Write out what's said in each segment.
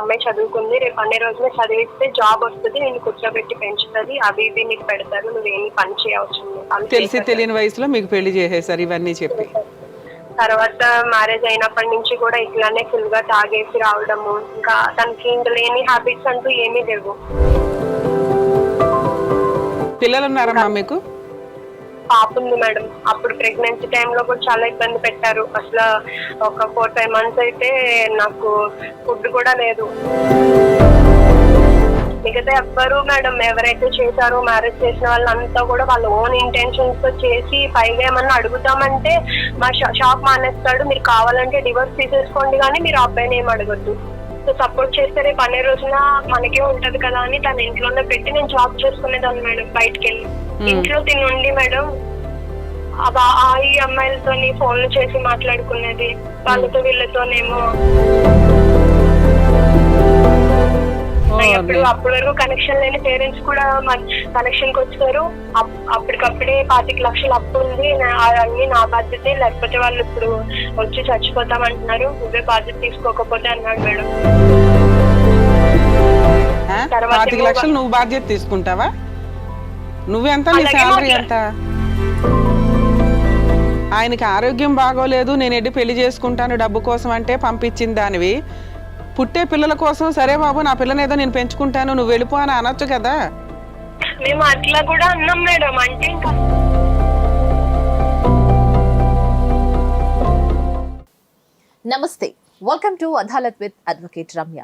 అమ్మాయి చదువుకుంది, రేపు అన్ని రోజులు చదివిస్తే జాబ్ వస్తుంది, నేను కూర్చోబెట్టి పెంచుతుంది, అవి ఇవి నీకు పెడతారు, నువ్వేమి పని చేయవచ్చు. తెలిసి తెలియని వయసులో మీకు పెళ్లి చేసేసారు ఇవన్నీ చెప్పి. తర్వాత మ్యారేజ్ అయినప్పటి నుంచి కూడా ఇట్లానే ఫుల్ గా తాగేసి రావడము, ఇంకా తనకి ఇంకా లేని హ్యాబిట్స్ అంటూ ఏమీ లేవు. పిల్లలు ఉన్నారమ్మా మీకు? పాప ఉంది మేడం. అప్పుడు ప్రెగ్నెన్సీ టైంలో కూడా చాలా ఇబ్బంది పెట్టారు. అసలు ఒక 4-5 months అయితే నాకు ఫుడ్ కూడా లేదు. మిగతా ఎవ్వరు మేడం ఎవరైతే చేశారో మ్యారేజ్ చేసిన వాళ్ళంతా కూడా వాళ్ళ ఓన్ ఇంటెన్షన్స్ తో చేసి పైగా ఏమన్నా అడుగుతామంటే మా షాప్ మానేస్తాడు, మీరు కావాలంటే డివోర్స్ తీసేసుకోండి కానీ మీరు అబ్బాయిని ఏం అడగద్దు. సో సపోర్ట్ చేస్తే రేపు అనే రోజున మనకే ఉంటది కదా అని తన ఇంట్లోనే పెట్టి నేను జాబ్ చేసుకునేదాన్ని మేడం. బయటకు వెళ్ళి ఇంట్లో తినుండి మేడం ఈ అమ్మాయిలతో ఫోన్లు చేసి మాట్లాడుకునేది, వాళ్ళతో వీళ్ళతోనేమో అప్పటి వరకు కనెక్షన్ లేని పేరెంట్స్ కూడా కనెక్షన్ కి వచ్చారు. అప్పటికప్పుడే 25 లక్షలు అప్పు ఉంది, అన్ని నా బాధ్యతే, లేకపోతే వాళ్ళు ఇప్పుడు వచ్చి చచ్చిపోతామంటున్నారు, నువ్వే బాధ్యత తీసుకోకపోతే అన్నాడు మేడం. 25 లక్షలు నువ్వు బాధ్యత తీసుకుంటావా? నువ్వెంత, నీ శాలరీ ఎంత? ఆయనకి ఆరోగ్యం బాగోలేదు, నేను ఎడ్డి పెళ్లి చేసుకుంటాను డబ్బు కోసం అంటే పంపించింది దానివి. పుట్టే పిల్లల కోసం సరే బాబు నా పిల్లని ఏదో నేను పెంచుకుంటాను నువ్వు వెళ్ళిపో అని అనొచ్చు కదా. మేము అట్లా కూడా అన్నాం మేడం. అంటే ఇంకా నమస్తే, welcome to Adalat with advocate Ramya.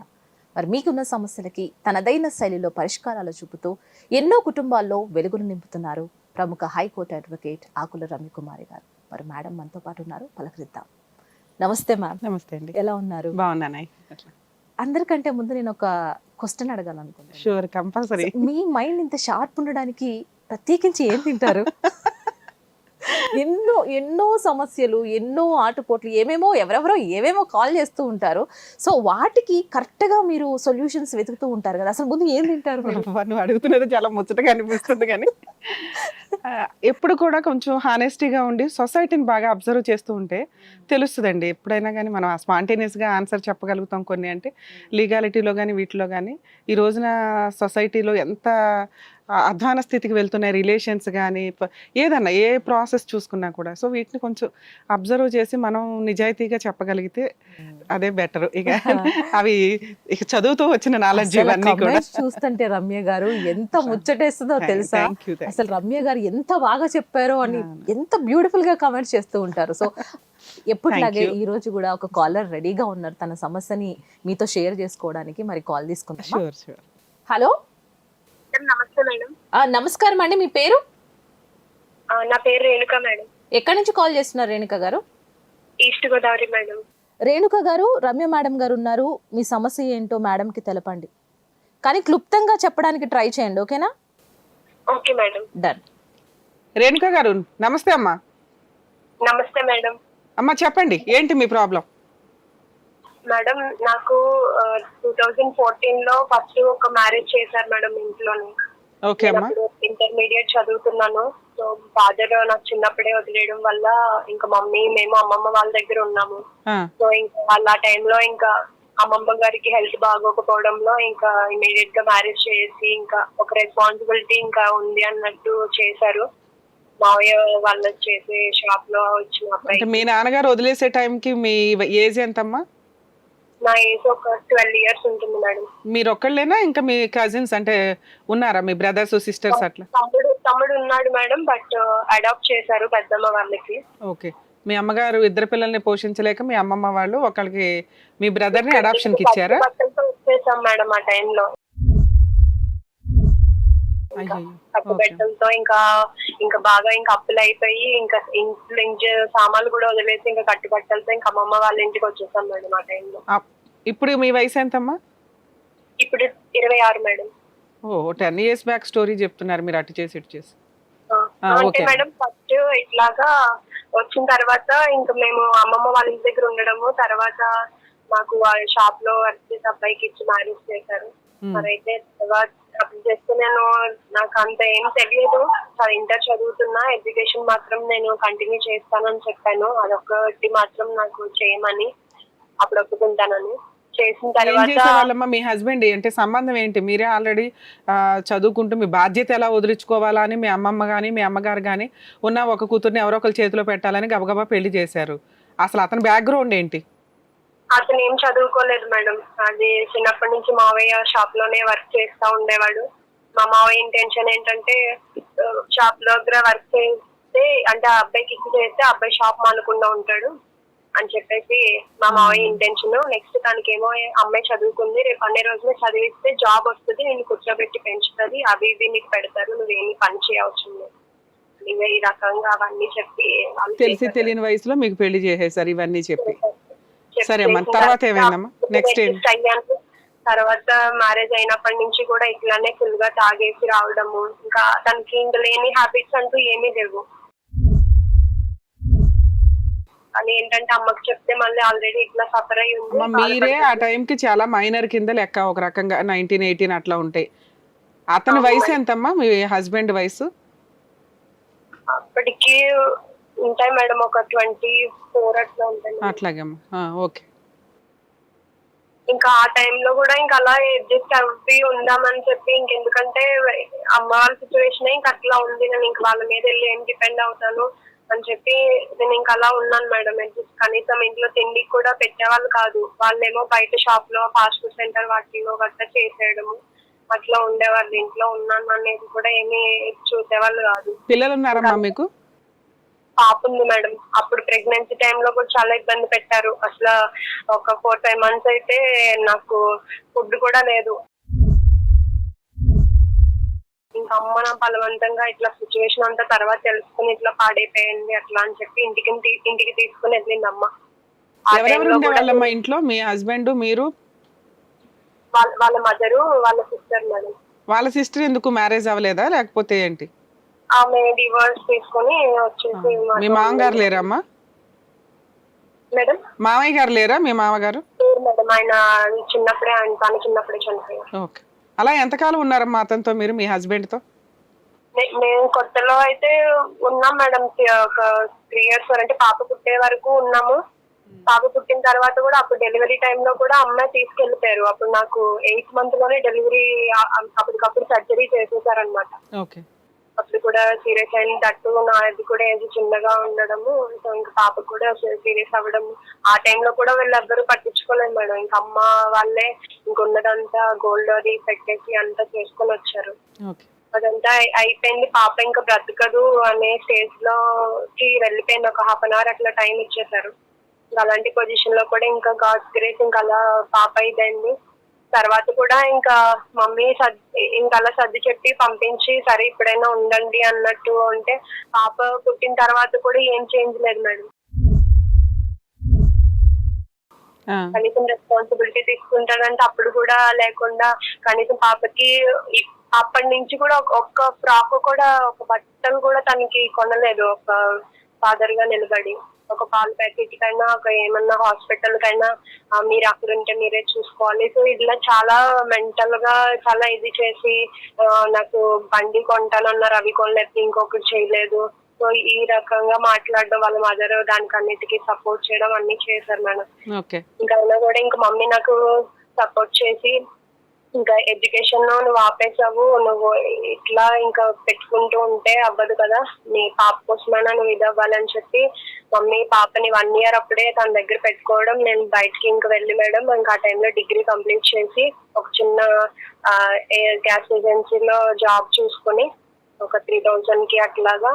మరి మీకున్న సమస్యలకి తనదైన శైలిలో పరిష్కారాలు చూపుతూ ఎన్నో కుటుంబాల్లో వెలుగులు నింపుతున్నారు ప్రముఖ హైకోర్టు అడ్వకేట్ ఆకుల రమ్యకుమారి గారు. మరి మేడం మనతో పాటు ఉన్నారు, పలకరిద్దాం. నమస్తే మ్యామ్. నమస్తే అండి. ఎలా ఉన్నారు? బాగున్నాను. అందరికంటే ముందు నేను ఒక క్వశ్చన్ అడగాలనుకుంటున్నాను. Sure, compulsory. మీ మైండ్ ఇంత షార్ప్ ఉండడానికి ప్రత్యేకించి ఏం తింటారు? ఎన్నో సమస్యలు, ఎన్నో ఆటుపోట్లు, ఎవరెవరో ఏమేమో కాల్ చేస్తూ ఉంటారు. సో వాటికి కరెక్ట్ గా మీరు సొల్యూషన్స్ వెతుకుతూ ఉంటారు కదా. అసలు ముందు ఏం తింటారు? నువ్వు అడుగుతున్నది చాలా ముచ్చటగా అనిపిస్తుంది కానీ ఎప్పుడు కూడా కొంచెం హానెస్టీగా ఉండి సొసైటీని బాగా అబ్జర్వ్ చేస్తూ ఉంటే తెలుస్తుందండి. ఎప్పుడైనా కానీ మనం స్పాంటేనియస్గా ఆన్సర్ చెప్పగలుగుతాం. కొన్ని అంటే లీగాలిటీలో కానీ వీటిలో కానీ ఈ రోజున సొసైటీలో ఎంత అధ్వాన స్థితికి వెళ్తున్నాయి రిలేషన్స్ కానీ ఏదన్నా ఏ ప్రాసెస్ చూసుకున్నా కూడా. సో వీటిని కొంచెం అబ్జర్వ్ చేసి మనం నిజాయితీగా చెప్పగలిగితే అదే బెటర్. ఇక అవి ఇక చదువుతూ వచ్చిన నాలెడ్జ్ ఇవన్నీ కూడా చూస్తుంటే రమ్య గారు ఎంత ముచ్చటేస్తుందో తెలుసా. అసలు రమ్య గారు ఎంత బాగా చెప్పారో అని ఎంత బ్యూటిఫుల్ గా కామెంట్స్ చేస్తూ ఉంటారు. సో ఎప్పటిలాగే ఈ రోజు కూడా ఒక కాలర్ రెడీగా ఉన్నారు తన సమస్యని మీతో షేర్ చేసుకోవడానికి. మరి కాల్ తీసుకుంటాం. హలో, నమస్తే మేడం. నమస్కారం అండి, మీ పేరు? నా పేరు రేణుక మేడం. ఎక్కడి నుంచి కాల్ చేస్తున్నారు రేణుక గారు? East Godavari madam. రేణుక గారు, రమ్య మేడం గారు ఉన్నారు. మీ సమస్య ఏంటో మేడం కి తెలపండి, కానీ క్లుప్తంగా చెప్పడానికి ట్రై చేయండి, ఓకేనా? Okay madam. డన్. రేణుక గారు నమస్తే అమ్మా. నమస్తే మేడం. అమ్మా చెప్పండి, ఏంటి మీ ప్రాబ్లం? మేడం నాకు 2014లో ఫస్ట్ ఒక మ్యారేజ్ చేశారు మేడం ఇంట్లోనే. ఓకే అమ్మా. ఇంటర్మీడియట్ చదువుతున్నాను. సో ఫాదర్ నాకు చిన్నప్పుడే వదిలేయడం వల్ల ఇంకా మమ్మీ మేము అమ్మమ్మ వాళ్ళ దగ్గర ఉన్నాము. సో ఇంకా వాళ్ళ ఆ టైంలో ఇంకా అమ్మమ్మ గారికి హెల్త్ బాగోకపోవడంలో ఇంకా ఇమీడియట్ గా మ్యారేజ్ చేసి ఇంకా ఒక రెస్పాన్సిబిలిటీ ఇంకా ఉంది అన్నట్టు చేశారు. మావయ్య వాళ్ళు చేసే షాప్ లో వచ్చిన అబ్బాయి. మీ నాన్నగారు వదిలేసే టైంకి మీ ఏజ్ ఎంతమ్మా? నా ఏజ్ ఒక 12 years ఉంటుంది మేడం. మీరు ఒక్కళ్ళేనా, ఇంకా మీ కజిన్స్ అంటే ఉన్నారా, మీ బ్రదర్స్ సిస్టర్స్ అట్లా? తమ్ముడు ఉన్నాడు మేడం, బట్ అడాప్ట్ చేశారు పెద్దమ్మ వాళ్ళకి. ఓకే. మీ అమ్మగారు ఇద్దరు పిల్లల్ని పోషించలేక మీ అమ్మమ్మ వాళ్ళు ఒకళ్ళకి మీ బ్రదర్ ని అడాప్షన్ కి ఇచ్చారా? వచ్చేసాం మేడం ఆ టైంలో. కట్టుబెట్టలతో ఇంకా బాగా ఇంకా అప్పులు అయిపోయి ఇంకా ఇంట్లో సామాన్లు కూడా వదిలేసి ఇంకా కట్టుబట్టలతో ఇంకా అమ్మమ్మ వాళ్ళ ఇంటికి వచ్చేసాం మేడం ఆ టైంలో. ఇప్పుడు మీ వయసు ఎంతమ్మా? ఇప్పుడు 26 మేడం. ఓ 10 years బ్యాక్ స్టోరీ చెప్తున్నారు మీరు, అటు చేసి ఇటు చేసి. అంటే మేడం ఫస్ట్ ఇట్లాగా వచ్చిన తర్వాత ఇంకా మేము అమ్మమ్మ వాళ్ళ ఇంటి దగ్గర ఉండడము, తర్వాత మాకు షాప్ లో వర్క్ చేసే అబ్బాయికి ఇచ్చి మ్యారేజ్ చేశారు. మరైతే తర్వాత అప్పుడు చేస్తే నాకు అంత ఏం తెలియదు, ఇంటర్ చదువుతున్నా, ఎడ్యుకేషన్ మాత్రం నేను కంటిన్యూ చేస్తానని చెప్పాను. అదొకటి మాత్రం నాకు చేయమని, అప్పుడు ఒప్పుకుంటానని చేసిన ఏం తర్వాత చేసేవాళ్ళమ్మా మీ హస్బెండ్? అంటే సంబంధం ఏంటి? మీరే ఆల్రెడీ చదువుకుంటూ మీ బాధ్యత ఎలా వదిలించుకోవాలా అని మీ అమ్మమ్మ కానీ మీ అమ్మగారు కానీ ఉన్న ఒక కూతుర్ని ఎవరో ఒకరి చేతిలో పెట్టాలని గబగబా పెళ్లి చేశారు. అసలు అతని బ్యాక్గ్రౌండ్ ఏంటి? అతను ఏం చదువుకోలేదు మేడం. అది చిన్నప్పటి నుంచి మావయ్య షాప్ లోనే వర్క్ చేస్తా ఉండేవాడు. మా మావయ్య ఇంటెన్షన్ ఏంటంటే షాప్ లో దగ్గర వర్క్ చేస్తే అంటే ఆ అబ్బాయికి ఇచ్చి చేస్తే ఆ అబ్బాయి షాప్ మానకుండా ఉంటాడు అని చెప్పేసి మా మావయ్య ఇంటెన్షన్. నెక్స్ట్ తనకేమో అమ్మాయి చదువుకుంది, రేపు అన్ని రోజులు చదివిస్తే జాబ్ వస్తుంది, నేను కూర్చోబెట్టి పెంచుతుంది, అవి ఇవి నీకు పెడతారు, నువ్వేమి పని చేయవచ్చు ఈ రకంగా అవన్నీ చెప్పి తెలిసి తెలియని వయసులో మీకు పెళ్లి చేసేసారు ఇవన్నీ చెప్పి. సరే అమ్మా, తర్వాత ఏమైందమ్మా? నెక్స్ట్ అయ్యాను. తర్వాత మ్యారేజ్ అయినప్పటి నుంచి కూడా ఇట్లానే ఫుల్ గా తాగేసి రావడము, ఇంకా తనకి ఇంకా లేని హ్యాబిట్స్ అంటూ ఏమీ లేవు. అని ఏంటంటే అమ్మకి చెప్తే మళ్ళీ ఆల్రెడీ ఇట్లా సఫర్ అయ్యి ఉంది. మీరే ఆ టైంకి చాలా మైనర్ కింద లెక్క, ఒక రకంగా 19, 18 అట్లా ఉంటాయి. అతని వయసు ఎంతమ్మా మీ హస్బెండ్ వయసు? అప్పటికి ఉంటాయి మేడం, ఒక 24 అట్లా ఉంటాయి. అట్లాగమ్మా, ఓకే. ఇంకా ఆ టైంలో కూడా ఇంకా అలా అడ్జస్ట్ అవ్వి ఉందామని చెప్పి, ఇంకెందుకంటే అమ్మ వాళ్ళ సిచ్యువేషన్ ఇంకా అట్లా ఉంది, నేను ఇంకా వాళ్ళ మీద వెళ్ళి ఏం డిపెండ్ అవుతాను అని చెప్పి నేను ఇంకా అలా ఉన్నాను మేడం. కనీసం ఇంట్లో తిండికి కూడా పెట్టేవాళ్ళు కాదు. వాళ్ళేమో బయట షాప్ లో ఫాస్ట్ ఫుడ్ సెంటర్ వాటిలో గట్రా చేసేయడము అట్లా ఉండేవాళ్ళు. ఇంట్లో ఉన్నాను అనేది కూడా ఏమీ చూసేవాళ్ళు కాదు. పిల్లలు ఉన్నారమ్మా మీకు? పాప ఉంది మేడం. అప్పుడు ప్రెగ్నెన్సీ టైంలో కూడా చాలా ఇబ్బంది పెట్టారు. అసలు ఒక 4-5 months అయితే నాకు ఫుడ్ కూడా లేదు. ఇంకా అమ్మ నా బలవంతంగా ఇట్లా సిచ్యువేషన్ అంతా తర్వాత తెలుసుకుని ఇట్లా పాడైపోయింది అట్లా అని చెప్పి ఇంటికి తీసుకుని వెళ్ళింది అమ్మ. ఎవరెవరు ఉండేవాళ్ళమ్మా ఇంట్లో? మీ హస్బెండ్, మీరు, వాళ్ళ మదరు, వాళ్ళ సిస్టర్ మేడం. వాళ్ళ సిస్టర్ ఎందుకు మ్యారేజ్ అవ్వలేదా లేకపోతే ఏంటి? ఆమె డివోర్స్ తీసుకొని వచ్చేసి. మీ మామగారు లేరమ్మా? మేడం మామయ్య గారు లేరా మీ మామగారు? మేడం ఆయన చిన్నప్పుడే చనిపోయారు. ఓకే. అలా ఎంతకాలం ఉన్నారమ్మా అతనితో మీరు, మీ హస్బెండ్ తో? మేము కొత్తలో అయితే ఉన్నాం మేడం, ఒక 3 years అంటే పాప పుట్టే వరకు ఉన్నాము. పాప పుట్టిన తర్వాత కూడా అప్పుడు డెలివరీ టైంలో కూడా అమ్మాయి తీసుకెళ్లిపోయారు. అప్పుడు నాకు 8th month లోనే డెలివరీ, అప్పటికప్పుడు సర్జరీ చేసేసారనమాట. ఓకే. అప్పుడు కూడా సీరియస్ అయింది. తట్టు నాది కూడా ఏజ్ చిన్నగా ఉండడము, సో ఇంకా పాప కూడా సీరియస్ అవ్వడము. ఆ టైంలో కూడా వీళ్ళెవ్వరూ పట్టించుకోలేదు మేడం. ఇంకా అమ్మ వాళ్ళే ఇంకొన్నదంతా గోల్డ్ అది పెట్టేసి అంతా చేసుకొని వచ్చారు. అదంతా అయిపోయింది. పాప ఇంకా బ్రతకదు అనే స్టేజ్ లోకి వెళ్ళిపోయింది. ఒక 1/2 hour అట్లా టైం ఇచ్చేసారు. అలాంటి పొజిషన్ లో కూడా ఇంకా గాడ్స్ గ్రేస్ ఇంకా అలా పాప ఇదైంది. తర్వాత కూడా ఇంకా మమ్మీ ఇంకా అలా సర్ది చెప్పి పంపించి సరే ఇప్పుడైనా ఉండండి అన్నట్టు ఉంటే, పాప పుట్టిన తర్వాత కూడా ఏం చేంజ్ లేదు మేడం. కనీసం రెస్పాన్సిబిలిటీ తీసుకుంటానంటే అప్పుడు కూడా లేకుండా, కనీసం పాపకి అప్పటి నుంచి కూడా ఒక్క ఫ్రాక్ కూడా, ఒక బట్టలు కూడా తనకి కొనలేదు. ఒక ఫాదర్ గా నిలబడి ఒక పాల ప్యాకెట్ కైనా, ఒక ఏమన్నా హాస్పిటల్ కైనా మీరు అక్కడ ఉంటే మీరే చూసుకోవాలి. సో ఇట్లా చాలా మెంటల్ గా చాలా ఇది చేసి, నాకు బండి కొంటానన్నారు, అవి కొనలేదు, ఇంకొకటి చేయలేదు. సో ఈ రకంగా మాట్లాడడం, వాళ్ళ మదర్ దానికి అన్నిటికీ సపోర్ట్ చేయడం అన్ని చేశారు మేడం. ఇంకా అయినా కూడా ఇంకా మమ్మీ నాకు సపోర్ట్ చేసి, ఇంకా ఎడ్యుకేషన్ నువ్వు ఆపేసావు, నువ్వు ఇట్లా ఇంకా పెట్టుకుంటూ ఉంటే అవ్వదు కదా, నీ పాప కోసమైనా నువ్వు ఇది అవ్వాలని చెప్పి మమ్మీ పాపని 1 year అప్పుడే తన దగ్గర పెట్టుకోవడం. నేను బయటకి ఇంకా వెళ్ళి మేడం ఇంకా ఆ టైంలో డిగ్రీ కంప్లీట్ చేసి ఒక చిన్న గ్యాస్ ఏజెన్సీలో జాబ్ చూసుకుని ఒక 3,000 కి అట్లాగా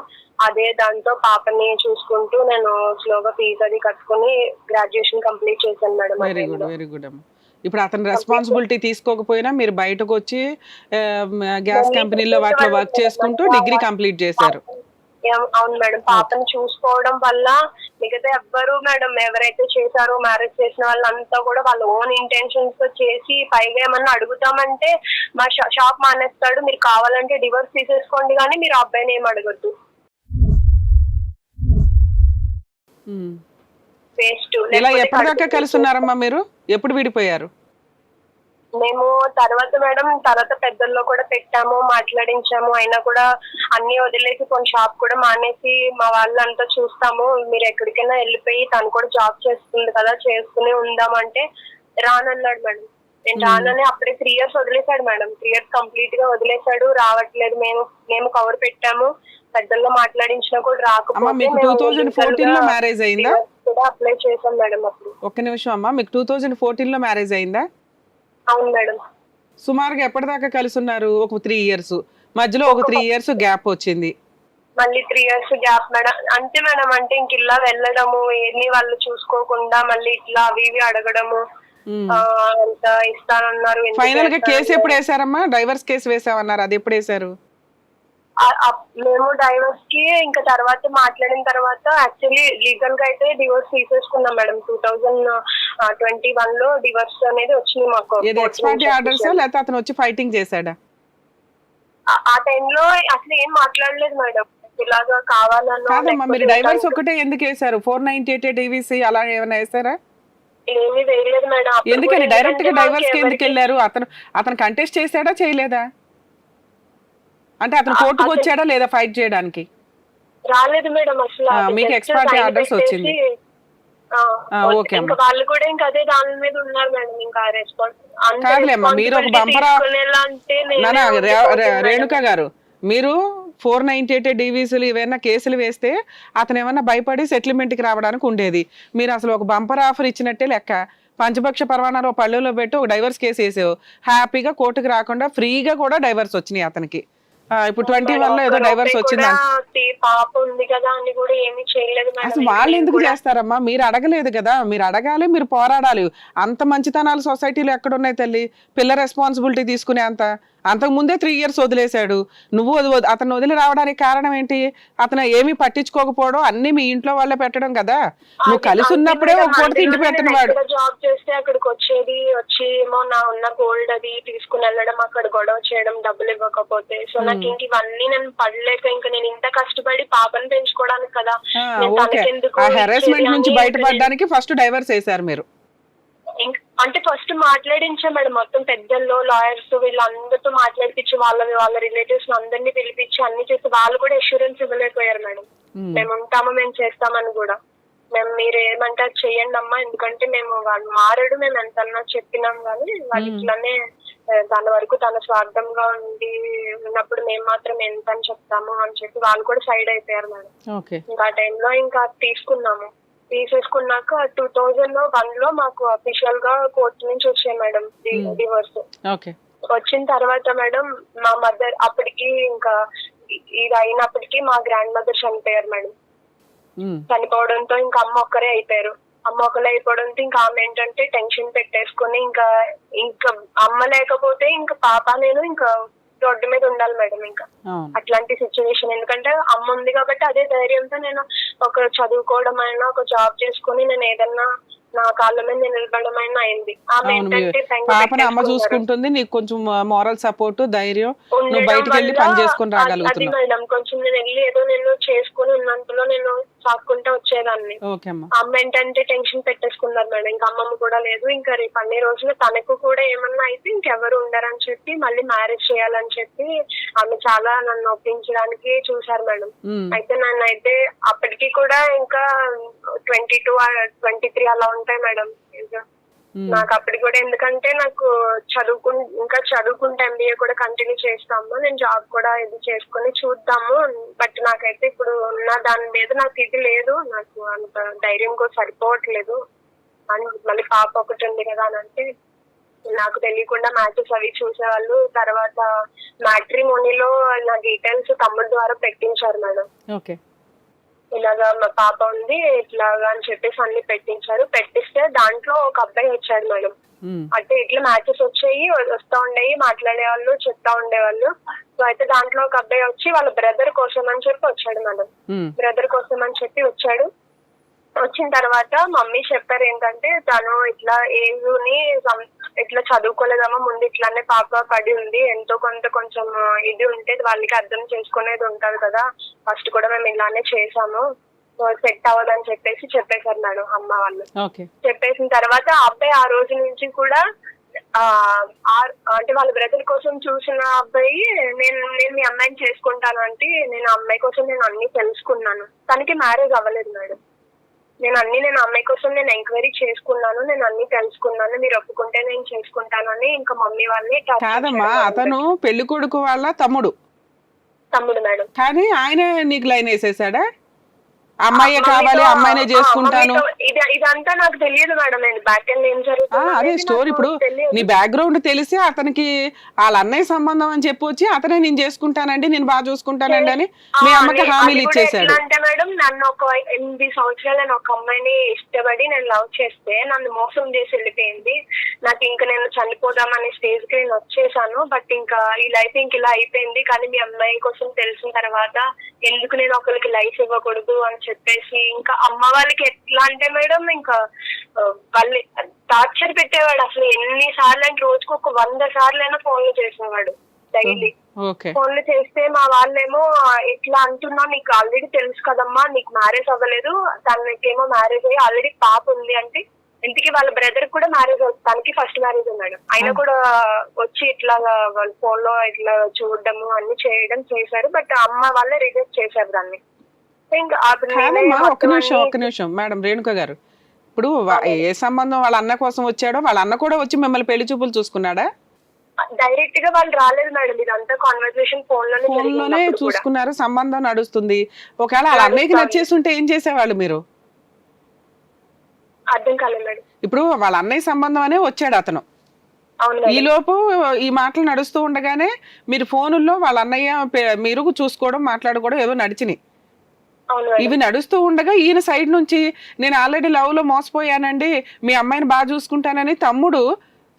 అదే దాంతో పాపని చూసుకుంటూ నేను స్లోగా ఫీజు అది కట్టుకుని గ్రాడ్యుయేషన్ కంప్లీట్ చేశాను madam. Very good, very good అమ్మ. ఇప్పుడు అతను రెస్పాన్సిబిలిటీ తీసుకోకపోయినా మీరు బయటకు వచ్చి గ్యాస్ కంపెనీలో వాటిలో వర్క్ చేసుకుంటూ డిగ్రీ కంప్లీట్ చేశారు. అవును మేడం. పాపని చూసుకోవడం వల్ల మిగతా ఎవ్వరు మేడం ఎవరైతే చేశారో మ్యారేజ్ చేసిన వాళ్ళంతా కూడా వాళ్ళ ఓన్ ఇంటెన్షన్స్ తో చేసి, పైగా ఏమన్నా అడుగుతామంటే మా షాప్ మానేస్తాడు, మీరు కావాలంటే డివోర్స్ తీసేసుకోండి కానీ మీరు అబ్బాయిని ఏం అడగద్దు. ఇలా ఎప్పటిదాకా కలిసి ఉన్నారమ్మా మీరు? ఎప్పుడు విడిపోయారు? మేము తర్వాత మేడం పెద్దల్లో కూడా పెట్టాము, మాట్లాడించాము. అయినా కూడా అన్ని వదిలేసి కొన్ని షాప్ కూడా మానేసి మా వాళ్ళంతా చూస్తాము, మీరు ఎక్కడికైనా వెళ్ళిపోయి తను కూడా జాబ్ చేస్తుంది కదా చేసుకుని ఉందామంటే రానన్నాడు మేడం. నేను రానని అప్పుడే 3 years వదిలేశాడు మేడం. 3 years కంప్లీట్ గా వదిలేశాడు. రావట్లేదు, మేము కవర్ పెట్టాము, పెద్దల్లో మాట్లాడించినా కూడా రాకపోతే మీకు 2014 లో మ్యారేజ్ అయిందా? కూడా అప్లై చేశాం మేడం అప్పుడు. ఒక్క నిమిషం అమ్మా, మీకు 2014 లో మ్యారేజ్ అయిందా? అవును మేడం. సుమారుగా ఎప్పటిదాకా కలిసి ఉన్నారు? ఒక 3 years, మధ్యలో ఒక 3 years గ్యాప్ వచ్చింది, మళ్ళీ 3 years గ్యాప్ మేడం. అంతే మేడం. అంటే ఇంక ఇలా వెళ్ళడము, ఏమి వాళ్ళు చూసుకోకుండా మళ్ళీ ఇట్లా అవి ఇవి అడగడము, అంత ఇస్తానన్నారు. ఫైనల్ గా కేసు ఎప్పుడు వేసారమ్మా? డైవర్స్ కేసు వేసామన్నారు, అది ఎప్పుడు వేసారు? మేము డైవర్స్ కి ఇంకా తర్వాత మాట్లాడిన తర్వాత యాక్చువల్లీ లీగల్ గా అయితే డివోర్స్ తీసేసుకున్నాం మేడం. 2021 లో డివోర్స్ అనేది వచ్చింది మాకు. ఎక్స్పైరీ ఆర్డర్స్ లేకపోతే అతను వచ్చి ఫైటింగ్ చేశాడా? ఆ టైంలో అసలు ఏం మాట్లాడలేదు మేడం. ఇలాగా కావాలన్నా. కాదమ్మా, మీరు డైవర్స్ ఒకటే ఎందుకు వేసారు? 498 DVC అలా ఏమైనా వేసారా? ఏమీ వేయలేదు మేడం. ఎందుకని డైరెక్ట్ గా డైవర్స్ కి ఎందుకు వెళ్ళారు? అతను కంటెస్ట్ చేశాడా చేయలేదా? అంటే అతను కోర్టుకు వచ్చాడా లేదా ఫైట్ చేయడానికి? రాలేదు మేడం అసలు. మీకు ఎక్స్పైరీ ఆర్డర్స్ వచ్చింది. ఓకే అమ్మా, వాళ్ళు కూడా ఇంకా అదే దాని మీద ఉన్నారు మేడం. ఇంకా రెస్పాన్స్ కాదులేమ్మా, మీరు ఒక బంపరా రేణుక గారు, మీరు 498 DVCలు ఏమైనా కేసులు వేస్తే అతను ఏమన్నా భయపడి సెటిల్మెంట్ కి రావడానికి ఉండేది. మీరు అసలు ఒక బంపర్ ఆఫర్ ఇచ్చినట్టే లెక్క. పంచపక్ష పరమాణాలు పల్లెలో పెట్టి ఒక డైవర్స్ కేసు వేసావు, హ్యాపీగా కోర్టుకు రాకుండా ఫ్రీగా కూడా డైవర్స్ వచ్చినాయి అతనికి. ఇప్పుడు 21 లో ఏదో డైవర్స్ వచ్చింది. పాప ఉంది కదా అని కూడా ఏమీ చేయలేదు. అసలు వాళ్ళు ఎందుకు చేస్తారమ్మా? మీరు అడగలేదు కదా, మీరు అడగాలి, మీరు పోరాడాలి. అంత మంచితనాలు సొసైటీలో ఎక్కడున్నాయి తల్లి? పిల్ల రెస్పాన్సిబిలిటీ తీసుకునే అంతకు ముందే 3 years వదిలేశాడు. నువ్వు అతను వదిలి రావడానికి కారణం ఏంటి? అతను ఏమీ పట్టించుకోకపోవడం, అన్ని మీ ఇంట్లో వాళ్ళే పెట్టడం కదా. నువ్వు కలిసి ఉన్నప్పుడే ఒక పూట తిండి పెట్టిన వాడు. జాబ్ చేస్తే అక్కడికి వచ్చి ఏమో నా ఉన్న గోల్డ్ అది తీసుకుని వెళ్ళడం, అక్కడ గొడవ చేయడం, డబ్బులు ఇవ్వకపోతే. సో నాకు ఇంక ఇవన్నీ నేను పడలేక, ఇంకా నేను ఇంత కష్టపడి పాపను పెంచుకోవడానికి కదా. హెరాస్మెంట్ నుంచి బయటపడడానికి ఫస్ట్ డైవర్స్ వేశారు మీరు. అంటే ఫస్ట్ మాట్లాడించా మేడం, మొత్తం పెద్దల్లో లాయర్స్ వీళ్ళందరితో మాట్లాడిపించి వాళ్ళ రిలేటివ్స్ అందరినీ పిలిపించి అన్ని చేసి వాళ్ళు కూడా అష్యూరెన్స్ ఇవ్వలేకపోయారు మేడం. మేము ఉంటాము, మేము చేస్తామని కూడా. మీరు ఏమంటారు చెయ్యండి అమ్మా, ఎందుకంటే మేము వాళ్ళు మారడు, మేము ఎంతన్నా చెప్పినాం కానీ వాళ్ళు ఇట్లానే దాని వరకు తన స్వార్థంగా ఉన్నప్పుడు మేము మాత్రం ఎంత అని చెప్తాము అని చెప్పి వాళ్ళు కూడా సైడ్ అయిపోయారు మేడం. ఇంకా ఆ టైంలో ఇంకా తీసేసుకున్నాక 2001 లో మాకు అఫీషియల్ గా కోర్టు నుంచి వచ్చాయి మేడం డివోర్స్. వచ్చిన తర్వాత మేడం మా మదర్ అప్పటికి ఇంకా ఇది అయినప్పటికీ మా గ్రాండ్ మదర్ చనిపోయారు మేడం. చనిపోవడంతో ఇంకా అమ్మ ఒక్కరే అయిపోయారు. అమ్మ ఒకరు అయిపోవడంతో ఇంకా ఆమె ఏంటంటే టెన్షన్ పెట్టేసుకుని ఇంకా అమ్మ లేకపోతే ఇంకా పాప నేను ఇంకా రోడ్డు మీద ఉండాలి మేడం. ఇంకా అట్లాంటి సిచ్యువేషన్. ఎందుకంటే అమ్మ ఉంది కాబట్టి అదే ధైర్యంతో నేను ఒక చదువుకోవడం అయినా, ఒక జాబ్ చేసుకుని నేను ఏదన్నా నా కాళ్ళ మీద నిలబడడం అయినా అయింది. పాపని అమ్మ చూసుకుంటుంది, నీకు కొంచెం మోరల్ సపోర్ట్, ధైర్యం, నువ్వు బయటికి వెళ్ళి పని చేసుకుని రాగలుగుతున్నావు. మేడం కొంచెం నేను వెళ్ళి ఏదో నేను చేసుకుని ఉన్నంతలో నేను సాక్కుంటా వచ్చేదాన్ని. అమ్మ ఏంటంటే టెన్షన్ పెట్టేసుకున్నారు మేడం. ఇంకా అమ్మమ్మ కూడా లేదు. ఇంకా రేపు అన్ని రోజులు తనకు కూడా ఏమన్నా అయితే ఇంకెవరు ఉండరని చెప్పి మళ్ళీ మ్యారేజ్ చేయాలని చెప్పి ఆమె చాలా నన్ను ఒప్పించడానికి చూసారు మేడం. అయితే నన్ను అయితే అప్పటికి కూడా ఇంకా 22, 23 అలా ఉంటాయి మేడం. నాకు అప్పటికి కూడా ఎందుకంటే నాకు ఇంకా చదువుకుంటే MBA కూడా కంటిన్యూ చేస్తాము, నేను జాబ్ కూడా ఇది చేసుకుని చూద్దాము. బట్ నాకైతే ఇప్పుడు ఉన్న దాని మీద నాకు ఇది లేదు, నాకు అంత ధైర్యం కూడా సరిపోవట్లేదు అని. మళ్ళీ పాప ఒకటి ఉంది కదా అని అంటే నాకు తెలియకుండా మ్యాచెస్ అవి చూసేవాళ్ళు. తర్వాత మ్యాట్రిమోనీలో నా డీటెయిల్స్ తమ్ముడు ద్వారా పెట్టించారు మేడం. ఇలాగా మా పాప ఉంది ఇట్లాగా అని చెప్పేసి అన్ని పెట్టించారు. పెట్టిస్తే దాంట్లో ఒక అబ్బాయి వచ్చాడు మేడం. అంటే ఇట్లా మ్యాచెస్ వచ్చాయి, వస్తా ఉండేవి, మాట్లాడేవాళ్ళు, చెప్తా ఉండేవాళ్ళు. సో అయితే దాంట్లో ఒక అబ్బాయి వచ్చి వాళ్ళ బ్రదర్ కోసం అని చెప్పి వచ్చాడు మేడం. బ్రదర్ కోసం అని చెప్పి వచ్చాడు. వచ్చిన తర్వాత మమ్మీ చెప్పారు ఏంటంటే తను ఇట్లా ఏజుని ఇట్లా చదువుకోలేదమ్మా, ముందు ఇట్లానే పాప పడి ఉంది, ఎంతో కొంచెం ఇది ఉంటే వాళ్ళకి అర్థం చేసుకునేది ఉంటారు కదా, ఫస్ట్ కూడా మేము ఇలానే చేసాము, సెట్ అవ్వదని చెప్పేశారు మేడం అమ్మ వాళ్ళు. చెప్పేసిన తర్వాత అబ్బాయి ఆ రోజు నుంచి కూడా అంటే వాళ్ళ బ్రదర్ కోసం చూసిన అబ్బాయి నేను మీ అమ్మాయిని చేసుకుంటాను అంటే నేను అమ్మాయి కోసం నేను అన్ని తెలుసుకున్నాను. తనకి మ్యారేజ్ అవ్వలేదు మేడం. నేను అమ్మాయి కోసం నేను ఎంక్వైరీ చేసుకున్నాను, నేను అన్ని తెలుసుకున్నాను, మీరు ఒప్పుకుంటే నేను చేసుకుంటానని ఇంకా మమ్మీ వాళ్ళని కాదమ్మా, అతను పెళ్లి కొడుకు వాళ్ళ తమ్ముడు మేడం. కానీ ఆయన నీకు లైన్ వేసేసాడా? అమ్మాయి కావాలి, అమ్మాయినే చేసుకుంటాను. ఇదంతా నాకు తెలియదు మేడం. నేను బ్యాక్ ఎండ్ ఏం జరుగుతుంది అదే స్టోరీ. ఇప్పుడు నీ బ్యాక్గ్రౌండ్ తెలిసి అతనికి వాళ్ళ అన్నయ్య సంబంధం అని చెప్పొచ్చి అతనే నేను చేసుకుంటానండి, నేను బాగా చూసుకుంటానండి అని మీ అమ్మకి హామీలు ఇచ్చేసాడు. అంటే మేడం నన్ను ఒక 8 సంవత్సరాలు నేను ఒక అమ్మాయిని ఇష్టపడి నేను లవ్ చేస్తే నన్ను మోసం చేసి వెళ్ళిపోయింది. నాకు ఇంకా నేను చనిపోదామనే స్టేజ్ కి నేను వచ్చేసాను. బట్ ఇంకా ఈ లైఫ్ ఇంక ఇలా అయిపోయింది. కానీ మీ అమ్మాయి కోసం తెలిసిన తర్వాత ఎందుకు నేను ఒకరికి లైఫ్ ఇవ్వకూడదు అని చెప్పేసి ఇంకా అమ్మ వాళ్ళకి ఎట్లా అంటే మేడం ఇంకా వాళ్ళు టార్చర్ పెట్టేవాడు. అసలు ఎన్నిసార్లు అంటే రోజుకు ఒక 100 సార్లు అయినా ఫోన్లు చేసేవాడు డైలీ. ఫోన్లు చేస్తే మా వాళ్ళేమో ఇట్లా అంటున్నా, నీకు ఆల్రెడీ తెలుసు కదమ్మా, నీకు మ్యారేజ్ అవ్వలేదు, తనకేమో మ్యారేజ్ అయ్యి ఆల్రెడీ పాప ఉంది అంటే ఇంటికి వాళ్ళ బ్రదర్ కూడా మ్యారేజ్ అవుతుంది, తనకి ఫస్ట్ మ్యారేజ్ ఉన్నాడు. ఆయన కూడా వచ్చి ఇట్లా వాళ్ళ ఫోన్ లో ఇట్లా చూడడము అన్ని చేయడం చేశారు. బట్ అమ్మ వాళ్ళే రిజెక్ట్ చేశారు దాన్ని. ఒక్క నిమిషం మేడం రేణుక గారు, ఇప్పుడు ఏ సంబంధం వాళ్ళ అన్న కోసం వచ్చాడో వాళ్ళ అన్న కూడా వచ్చి మిమ్మల్ని పెళ్లి చూపులు చూసుకున్నాడా? డైరెక్ట్ గా వాళ్ళు రాలేదు మేడం, ఇదంతా కాన్వర్సేషన్ ఫోన్ లోనే చూసుకున్నారు. సంబంధం నడుస్తుంది. ఒకవేళ వాళ్ళ అన్నయ్యకి నచ్చేస్తుంటే ఏం చేసేవాళ్ళు మీరు? అర్థం కాలేదు మేడం. ఇప్పుడు వాళ్ళ అన్నయ్య సంబంధం అనే వచ్చాడు అతను, ఈ లోపు ఈ మాటలు నడుస్తూ ఉండగానే మీరు ఫోనుల్లో వాళ్ళ అన్నయ్య మీరు చూసుకోవడం మాట్లాడుకోవడం ఏదో నడిచినాయి. ఇవి నడుస్తూ ఉండగా ఈయన సైడ్ నుంచి నేను ఆల్రెడీ లవ్ లో మోసపోయానండి, మీ అమ్మాయిని బాగా చూసుకుంటానని తమ్ముడు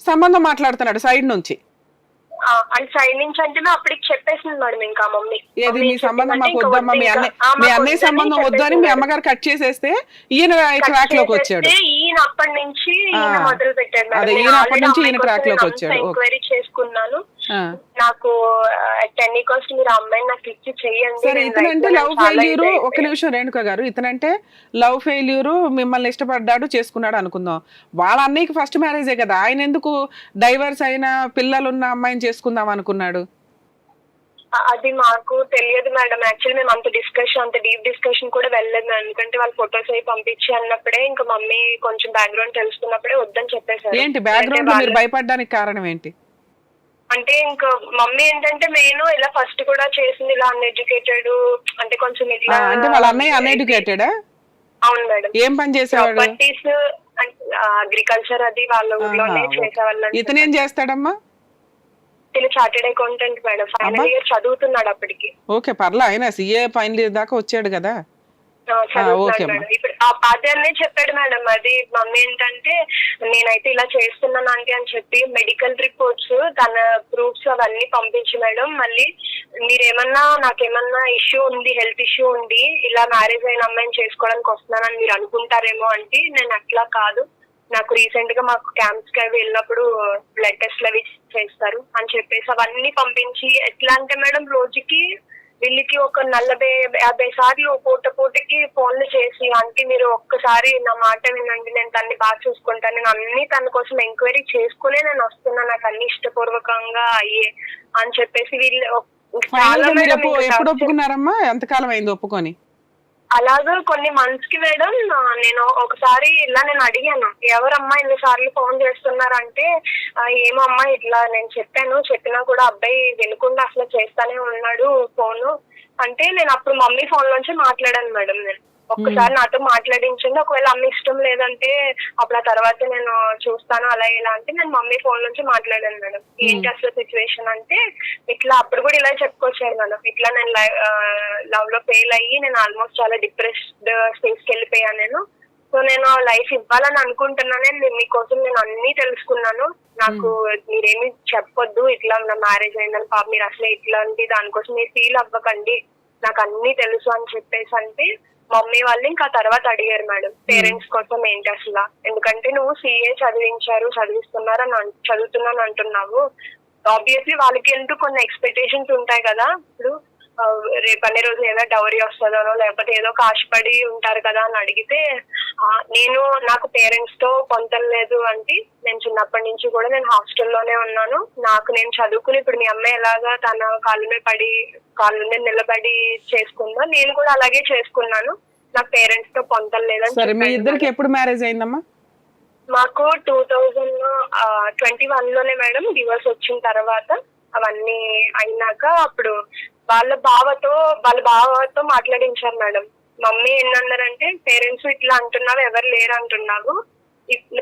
సంబంధం మాట్లాడుతున్నాడు సైడ్ నుంచి. సైడ్ నుంచి అంటే అప్పటికి చెప్పేసింది మేడం ఇంకా మమ్మీ, ఏది మీ సంబంధం మాకు వద్దమ్మా, మీ అన్నయ్య సంబంధం వద్దు అని మీ అమ్మగారు కట్ చేసేస్తే ఈయన ట్రాక్ లోకి వచ్చాడు. ఈయన అప్పటి నుంచి మొదలు పెట్టాడు. అదే ఈయన అప్పటి నుంచి ఈయన ట్రాక్ లోకి వచ్చాడు. ఎంక్వైరీ చేసుకున్నాను, నాకు 10 కాస్ట్ మీరు అమ్మాయిని నాకు ఇచ్చి చెయ్యండి. సరే, ఇతనంటే లవ్ ఫెయిల్యూర్. ఒక నిమిషం రేణుక గారు, ఇతనంటే లవ్ ఫెయిల్యూర్, మిమ్మల్ని ఇష్టపడ్డాడు చేసుకున్నాడు అనుకుందాం. వాళ్ళ అన్నయ్యకి ఫస్ట్ మ్యారేజే కదా, ఆయన ఎందుకు డైవర్స్ అయిన పిల్లలున్న అమ్మాయిని చేసుకుందాం అనుకున్నాడు? అది మాకు తెలియదు మేడం. యాక్చువల్లీ మేము అంత డీప్ డిస్కషన్ కూడా వెళ్ళలేదు. ఎందుకంటే వాళ్ళు ఫొటోస్ అవి పంపించి అన్నప్పుడే ఇంకా మమ్మీ కొంచెం బ్యాక్గ్రౌండ్ తెలుసుకున్నప్పుడే వద్దని చెప్పేసారు. ఏంటి బ్యాక్గ్రౌండ్ మీరు భయపడడానికి కారణం ఏంటి? అంటే ఇంకా మమ్మీ ఏంటంటే మెయిన్ ఇలా ఫస్ట్ కూడా చేసింది ఇలా అన్ఎడ్యుకేటెడ్, అంటే కొంచెం ఇట్లా. అంటే వాళ్ళ అన్నయ్య అన్ఎడ్యుకేటెడ్? అవును మేడం. ఏం పని చేసేవాడు? ప్రాపర్టీస్, అగ్రికల్చర్ అది వాళ్ళ ఊర్లోనే చేసేవాళ్ళు. ఇతను ఏం చేస్తాడమ్మా? Chartered accountant madam, final year చదువుతున్నాడు అప్పటికి. ఓకే, పర్లా, ఆయన సిఏ ఫైనల్ ఇయర్ దాకా వచ్చాడు కదా. ఇప్పుడు అదే చెప్పాడు మేడం. అది మమ్మీ ఏంటంటే నేనైతే ఇలా చేస్తున్నాను అంటే అని చెప్పి మెడికల్ రిపోర్ట్స్, తన ప్రూఫ్స్ అవన్నీ పంపించి మేడం, మళ్ళీ మీరేమన్నా నాకేమన్నా ఇష్యూ ఉంది, హెల్త్ ఇష్యూ ఉంది, ఇలా మ్యారేజ్ అయిన అమ్మాయిని చేసుకోవడానికి వస్తున్నానని మీరు అనుకుంటారేమో అంటే నేను అట్లా కాదు, నాకు రీసెంట్ గా మాకు క్యాంప్స్ కి అవి వెళ్ళినప్పుడు బ్లడ్ టెస్ట్లు అవి చేస్తారు అని చెప్పేసి అవన్నీ పంపించి, ఎట్లా అంటే మేడం రోజుకి వీళ్ళకి ఒక 40-50 సార్లు పూటకి ఫోన్లు చేసి, అంటే మీరు ఒక్కసారి నా మాట వినండి, నేను తన్ని బాగా చూసుకుంటాను, నేను అన్ని తన కోసం ఎంక్వైరీ చేసుకునే నేను వస్తున్నా, నాకు అన్ని ఇష్టపూర్వకంగా అయ్యే అని చెప్పేసి వీళ్ళు ఎప్పుడు ఒప్పుకున్నారమ్మా? ఎంతకాలం అయింది ఒప్పుకొని? అలాగా కొన్ని మంత్స్ కి మేడం నేను ఒకసారి ఇలా నేను అడిగాను, ఎవరమ్మా ఇన్నిసార్లు ఫోన్ చేస్తున్నారంటే, ఏమో అమ్మా ఇట్లా నేను చెప్పినా కూడా అబ్బాయి వినకుండా అసలు చేస్తానే ఉన్నాడు ఫోను అంటే, నేను అప్పుడు మమ్మీ ఫోన్ నుంచి మాట్లాడాను మేడం. నేను ఒక్కసారి నాతో మాట్లాడించండి, ఒకవేళ అమ్మ ఇష్టం లేదంటే అప్పుడు ఆ తర్వాత నేను చూస్తాను అలా ఇలా అంటే నేను మమ్మీ ఫోన్ నుంచి మాట్లాడాను మేడం. ఏంటి అసలు సిచ్యువేషన్ అంటే, ఇట్లా అప్పుడు కూడా ఇలా చెప్పుకొచ్చారు మేడం, ఇట్లా నేను లవ్ లో ఫెయిల్ అయ్యి నేను ఆల్మోస్ట్ చాలా డిప్రెస్డ్ స్టేజ్ కి వెళ్ళిపోయాను నేను. సో నేను లైఫ్ ఇవ్వాలని అనుకుంటున్నాను, మీకోసం నేను అన్ని తెలుసుకున్నాను, నాకు మీరేమి చెప్పొద్దు, ఇట్లా నా మ్యారేజ్ అయిందని పాప మీరు అసలు ఇట్లాంటి దానికోసం మీరు ఫీల్ అవ్వకండి, నాకు అన్ని తెలుసు అని చెప్పేసి అంటే మమ్మీ వాళ్ళు ఇంకా తర్వాత అడిగారు మేడం, పేరెంట్స్ కోసం ఏంటి అసలు, ఎందుకంటే నువ్వు సిఏ చదువుతున్నాను అంటున్నావు, ఆబ్వియస్లీ వాళ్ళకి ఎందుకు కొన్ని ఎక్స్పెక్టేషన్స్ ఉంటాయి కదా, ఇప్పుడు రేపనే రోజు ఏదో డౌరీ వస్తుందనో లేకపోతే ఏదో ఆశపడి ఉంటారు కదా అని అడిగితే, నాకు పేరెంట్స్ తో పొంతం లేదు అంటే, నేను చిన్నప్పటి నుంచి కూడా నేను హాస్టల్లోనే ఉన్నాను, నేను చదువుకుని ఇప్పుడు మీ అమ్మాయి ఎలాగా తన కాళ్ళ మీద నిలబడి చేసుకుందో నేను కూడా అలాగే చేసుకున్నాను, నాకు పేరెంట్స్ తో పొంతలు లేదని సరే, మీ చెప్పాడు ఇద్దరికి మేడం. ఎప్పుడు మ్యారేజ్ అయిందమ్మా? మాకు 2021లోనే మేడం డివోర్స్ వచ్చిన తర్వాత అవన్నీ అయినాక అప్పుడు వాళ్ళ బావతో మాట్లాడించారు మేడం. మమ్మీ ఏంటన్నారంటే, పేరెంట్స్ ఇట్లా అంటున్నావు, ఎవరు లేరు అంటున్నావు,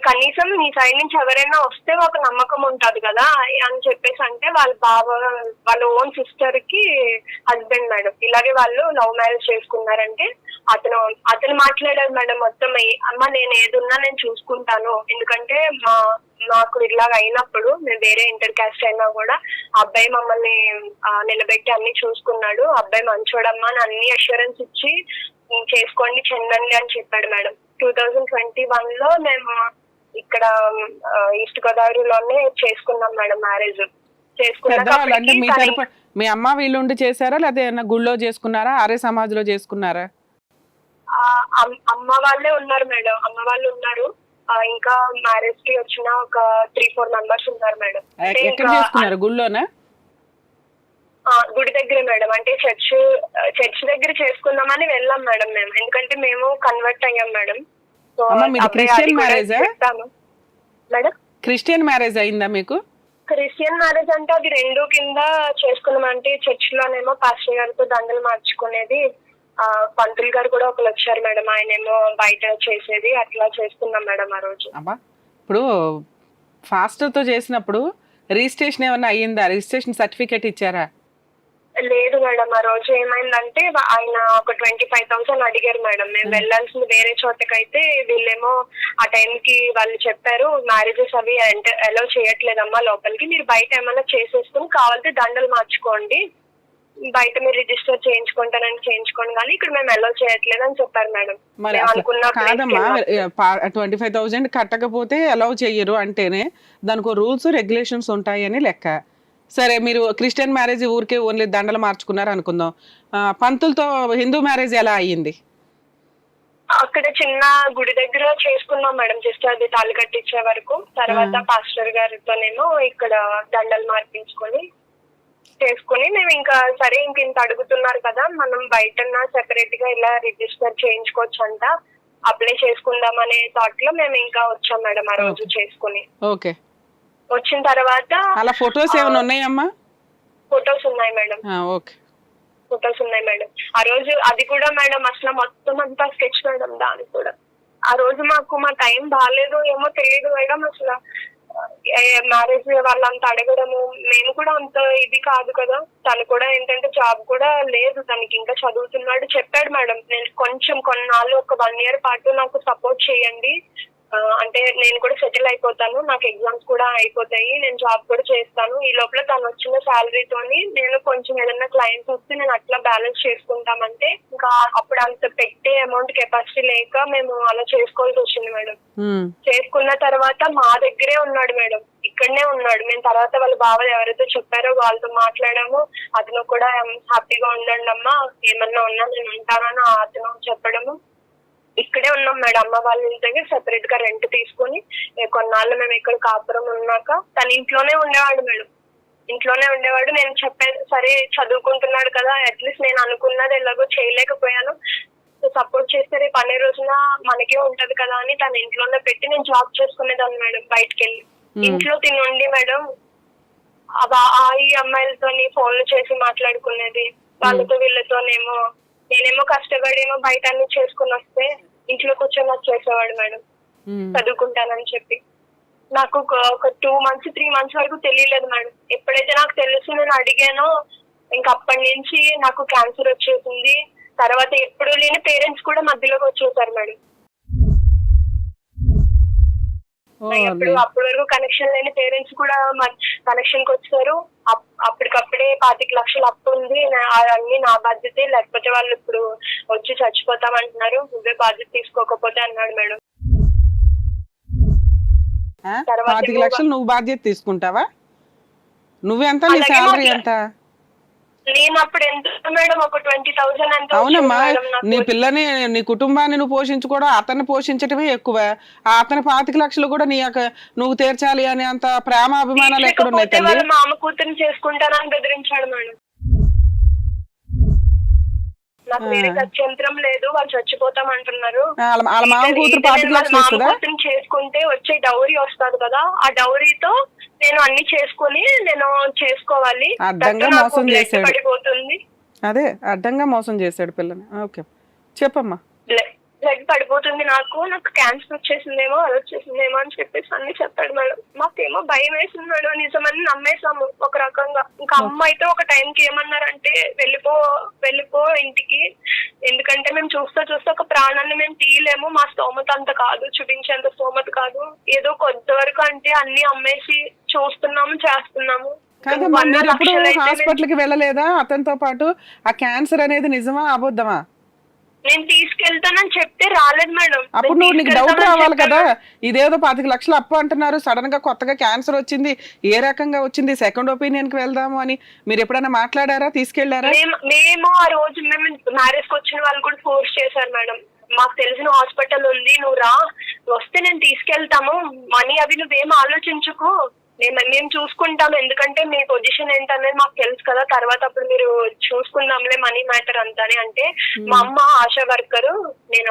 కనీసం నీ సైడ్ నుంచి ఎవరైనా వస్తే ఒక నమ్మకం ఉంటది కదా అని చెప్పేసి అంటే, వాళ్ళ ఓన్ సిస్టర్ కి హస్బెండ్ మేడం ఇలాగే వాళ్ళు లవ్ మ్యారేజ్ చేసుకున్నారంటే అతను మాట్లాడారు మేడం మొత్తం. అమ్మ నేను ఏదున్నా నేను చూసుకుంటాను, ఎందుకంటే మాకు ఇలాగ అయినప్పుడు మేము వేరే ఇంటర్ క్యాస్ట్ అయినా కూడా అబ్బాయి మమ్మల్ని నిలబెట్టి అన్ని చూసుకున్నాడు, అబ్బాయి మంచోడమ్మా అని అన్ని అష్యూరెన్స్ ఇచ్చి చేసుకోండి చెందండి అని చెప్పాడు మేడం. 2021లో మేము ఇక్కడ ఈస్ట్ గోదావరిలోనే చేసుకున్నాం మేడం మ్యారేజ్. పెద్దవాళ్ళు అంటే మీ చేసుకున్నాక తరపు మీ అమ్మ వీళ్ళుండి చేశారా, లేదా ఏమన్నా గుళ్ళో చేసుకున్నారా, ఆర్య సమాజ్లో చేసుకున్నారా? అమ్మ వాళ్ళే ఉన్నారు మేడం, అమ్మ వాళ్ళు ఉన్నారు. ఇంకా మ్యారేజ్ కి వచ్చిన ఒక 3-4 మెంబర్స్ ఉన్నారు మేడం. ఎక్కడ చేసుకున్నారు? గుళ్ళోనా? గుడి దగ్గరే మేడం. అంటే చర్చ్ దగ్గర చేసుకుందామని వెళ్ళాం మేడం మేము, ఎందుకంటే మేము కన్వర్ట్ అయ్యాం madam. So Christian marriage madam. Christian marriage అయిందా మీకు? క్రిస్టియన్ మ్యారేజ్ అంటే అది 2 కింద చేసుకున్నాం. అంటే చర్చ్ లోనేమో పాస్టర్ గారితో దండలు మార్చుకునేది, పంతులు గారు కూడా ఒకరు వచ్చారు మేడం, ఆయనేమో బయట చేసేది, అట్లా చేసుకున్నాం మేడం ఆ రోజు. ఇప్పుడు ఫాస్టర్ తో చేసినప్పుడు రిజిస్ట్రేషన్ ఏమన్నా అయ్యిందా? రిజిస్ట్రేషన్ సర్టిఫికేట్ ఇచ్చారా? లేదు మేడం. ఆ రోజు ఏమైందంటే ఆయన ఒక 25,000 అడిగారు మేడం. మేము వెళ్లాల్సింది వేరే చోటకైతే వీళ్ళేమో ఆ టైంకి వాళ్ళు చెప్పారు, మ్యారేజెస్ అవి అలౌ చేయట్లేదమ్మా లోపలికి, మీరు బయట ఏమైనా చేసేసుకుని కావాలంటే దండలు మార్చుకోండి, బయట మీరు రిజిస్టర్ చేయించుకోండి, కానీ ఇక్కడ మేము అలౌ చేయట్లేదు అని చెప్పారు మేడం. కాదమ్మా, 25,000 కట్టకపోతే అలౌ చెయ్యరు అంటేనే దానికి రూల్స్ రెగ్యులేషన్స్ ఉంటాయని లెక్క. సరే, మీరు క్రిస్టియన్ మ్యారేజ్ ఊరికే ఓన్లీ దండలు మార్చుకున్నారు అనుకుందాం, పంతులతో హిందూ మ్యారేజ్ ఎలా అయ్యింది? అక్కడ చిన్న గుడి దగ్గర చేసుకున్నాం మేడం, జస్ట్ అది తాళి కట్టించే వరకు. తర్వాత పాస్టర్ గారితోనేమో ఇక్కడ దండలు మార్పించుకొని చేసుకుని మేము ఇంకా సరే ఇంత అడుగుతున్నారు కదా, మనం బయట సెపరేట్ గా ఇలా రిజిస్టర్ చేయించుకోవచ్చు అంట, అప్లై చేసుకుందాం అనే థాట్ లో మేము ఇంకా వచ్చాం మేడం ఆ రోజు చేసుకుని. ఓకే. వచ్చిన తర్వాత అలా ఫొటోస్ ఏమైనా ఉన్నాయమ్మా? ఫొటోస్ ఉన్నాయి మేడం. ఓకే, ఫొటోస్ ఉన్నాయి మేడం. ఆ రోజు అది కూడా మేడం అసలు మొత్తం అంతా స్కెచ్ మేడం. దానికి కూడా ఆ రోజు మా టైం బాగాలేదు ఏమో తెలియదు మేడం. అసలు మ్యారేజ్ వాళ్ళంతా అడగడము, మేము కూడా అంత ఇది కాదు కదా, తను కూడా ఏంటంటే జాబ్ కూడా లేదు తనకి, ఇంకా చదువుతున్నాడు. చెప్పాడు మేడం, నేను కొంచెం కొన్నాళ్ళు ఒక 1 year పాటు నాకు సపోర్ట్ చేయండి, అంటే నేను కూడా సెటిల్ అయిపోతాను, నాకు ఎగ్జామ్స్ కూడా అయిపోతాయి, నేను జాబ్ కూడా చేస్తాను, ఈ లోపల తను వచ్చిన శాలరీతోని నేను కొంచెం ఏదైనా క్లయింట్స్ వస్తే నేను అట్లా బ్యాలెన్స్ చేసుకుంటామంటే, ఇంకా అప్పుడు అంత పెట్టే అమౌంట్ కెపాసిటీ లేక మేము అలా చేసుకోవాల్సి వచ్చింది మేడం. చేసుకున్న తర్వాత మా దగ్గరే ఉన్నాడు మేడం, ఇక్కడనే ఉన్నాడు. మేము తర్వాత వాళ్ళ బావ ఎవరైతే చెప్పారో వాళ్ళతో మాట్లాడాము, అతను కూడా హ్యాపీగా ఉండండి అమ్మా, ఏమన్నా ఉన్నా నేను ఉంటానని అతను చెప్పడము. ఇక్కడే ఉన్నాం మేడం, అమ్మ వాళ్ళ ఇంటి దగ్గర సెపరేట్ గా రెంట్ తీసుకుని కొన్నాళ్ళు మేము ఇక్కడ కాపురం ఉన్నాక తన ఇంట్లోనే ఉండేవాడు మేడం, ఇంట్లోనే ఉండేవాడు. నేను చెప్పాను సరే చదువుకుంటున్నాడు కదా, అట్లీస్ట్ నేను అనుకున్నది ఎలాగో చేయలేకపోయాను, సపోర్ట్ చేస్తే రేపు అనే రోజున మనకే ఉంటది కదా అని తన ఇంట్లోనే పెట్టి నేను జాబ్ చేసుకునేదాన్ని మేడం. బయటకు వెళ్ళి ఇంట్లో తినుండి మేడం ఈ అమ్మాయిలతోని ఫోన్లు చేసి మాట్లాడుకునేది, వాళ్ళతో వీళ్ళతోనేమో నేనేమో కష్టపడేమో బయట అన్ని చేసుకుని వస్తే ఇంట్లో కూర్చొని నాకు చేసేవాడు మేడం, చదువుకుంటానని చెప్పి. నాకు ఒక 2 months 3 months వరకు తెలియలేదు మేడం. ఎప్పుడైతే నాకు తెలుసు నేను అడిగానో ఇంకా అప్పటి నుంచి నాకు క్యాన్సర్ వచ్చేసింది. తర్వాత ఎప్పుడు లేని పేరెంట్స్ కూడా మధ్యలోకి వచ్చేసారు మేడం. అప్పటి వరకు కనెక్షన్ లేని పేరెంట్స్ కూడా కనెక్షన్ కి వచ్చారు. అప్పటికప్పుడే 25 లక్షలు అప్పు ఉంది, అన్ని నా బాధ్యతే, లేకపోతే వాళ్ళు ఇప్పుడు వచ్చి చచ్చిపోతామంటున్నారు, నువ్వే బాధ్యత తీసుకోకపోతే అన్నాడు మేడం. 25 లక్షలు నువ్వు బాధ్యత తీసుకుంటావా? నువ్వెంత, నీ శాలరీ ఎంత? నేను అప్పుడు ఎంత మేడం, ఒక 20,000 ఎంత. అవునమ్మా, నీ పిల్లని నీ కుటుంబాన్ని నువ్వు పోషించుకోవడం, అతన్ని పోషించడమే ఎక్కువ. అతని 25 లక్షలు కూడా నువ్వు తీర్చాలి అని అంత ప్రేమ అభిమానాలు ఎక్కడున్నాయి తల్లి? మా అమ్మ కూతురిని చేసుకుంటానని బెదిరించాడు మేడం. నాకు వేరే గత్యంతరం లేదు, వాళ్ళు చచ్చిపోతాం అంటున్నారు. వాళ్ళ మామ కూతురు 25 లక్షలు ఇస్తుందా? చేసుకుంటే వచ్చే డౌరీ వస్తుంది కదా, ఆ డౌరీతో నేను అన్ని చేసుకుని నేను చేసుకోవాలి. అడ్డంగా మోసం చేశాడు. పడిపోతుంది. అదే అడ్డంగా మోసం చేశాడు పిల్లని. ఓకే చెప్పమ్మా. బ్లడ్ పడిపోతుంది, నాకు క్యాన్సర్ వచ్చేసిందేమో, అది వచ్చేసిందేమో అని చెప్పేసి అన్ని చెప్పాడు మేడం. మాకేమో భయం వేసింది మేడం, నిజమని నమ్మేసాము ఒక రకంగా. ఇంకా అమ్మ అయితే ఒక టైంకి ఏమన్నారంటే వెళ్ళిపో ఇంటికి, ఎందుకంటే మేము చూస్తా ఒక ప్రాణాన్ని మేము తీయలేము, మా స్తోమత అంత కాదు, చూపించేంత స్తోమత కాదు, ఏదో కొంతవరకు అంటే అన్ని అమ్మేసి చూస్తున్నాము చేస్తున్నాము. కాదమ్మా, మీరు ఎప్పుడు హాస్పిటల్ కి వెళ్ళలేదా అతనితో పాటు? ఆ క్యాన్సర్ అనేది నిజమా అబద్ధమా? నేను తీసుకెళ్తానని చెప్తే రాలేదు మేడం. అప్పుడు నువ్వు నీకు డౌట్ రావాలి కదా, ఇదేదో 25 లక్షలు అప్పు అంటున్నారు, సడన్ గా కొత్తగా క్యాన్సర్ వచ్చింది, ఏ రకంగా వచ్చింది, సెకండ్ ఒపీనియన్ కి వెళ్దాము అని మీరు ఎప్పుడైనా మాట్లాడారా, తీసుకెళ్లారా? మేము ఆ రోజు మేము మ్యారేజ్ కి వచ్చిన వాళ్ళు కూడా ఫోర్స్ చేశారు మేడం. మాకు తెలిసిన హాస్పిటల్ ఉంది, నువ్వు రా, వస్తే నేను తీసుకెళ్తాము, మనీ అవి నువ్వేం ఆలోచించుకు, మేము చూసుకుంటాం, ఎందుకంటే మీ పొజిషన్ ఏంటనేది మాకు తెలుసు కదా, తర్వాత అప్పుడు మీరు చూసుకుందాంలే మనీ మ్యాటర్ అంతా అంటే. మా అమ్మ ఆశా వర్కరు, నేను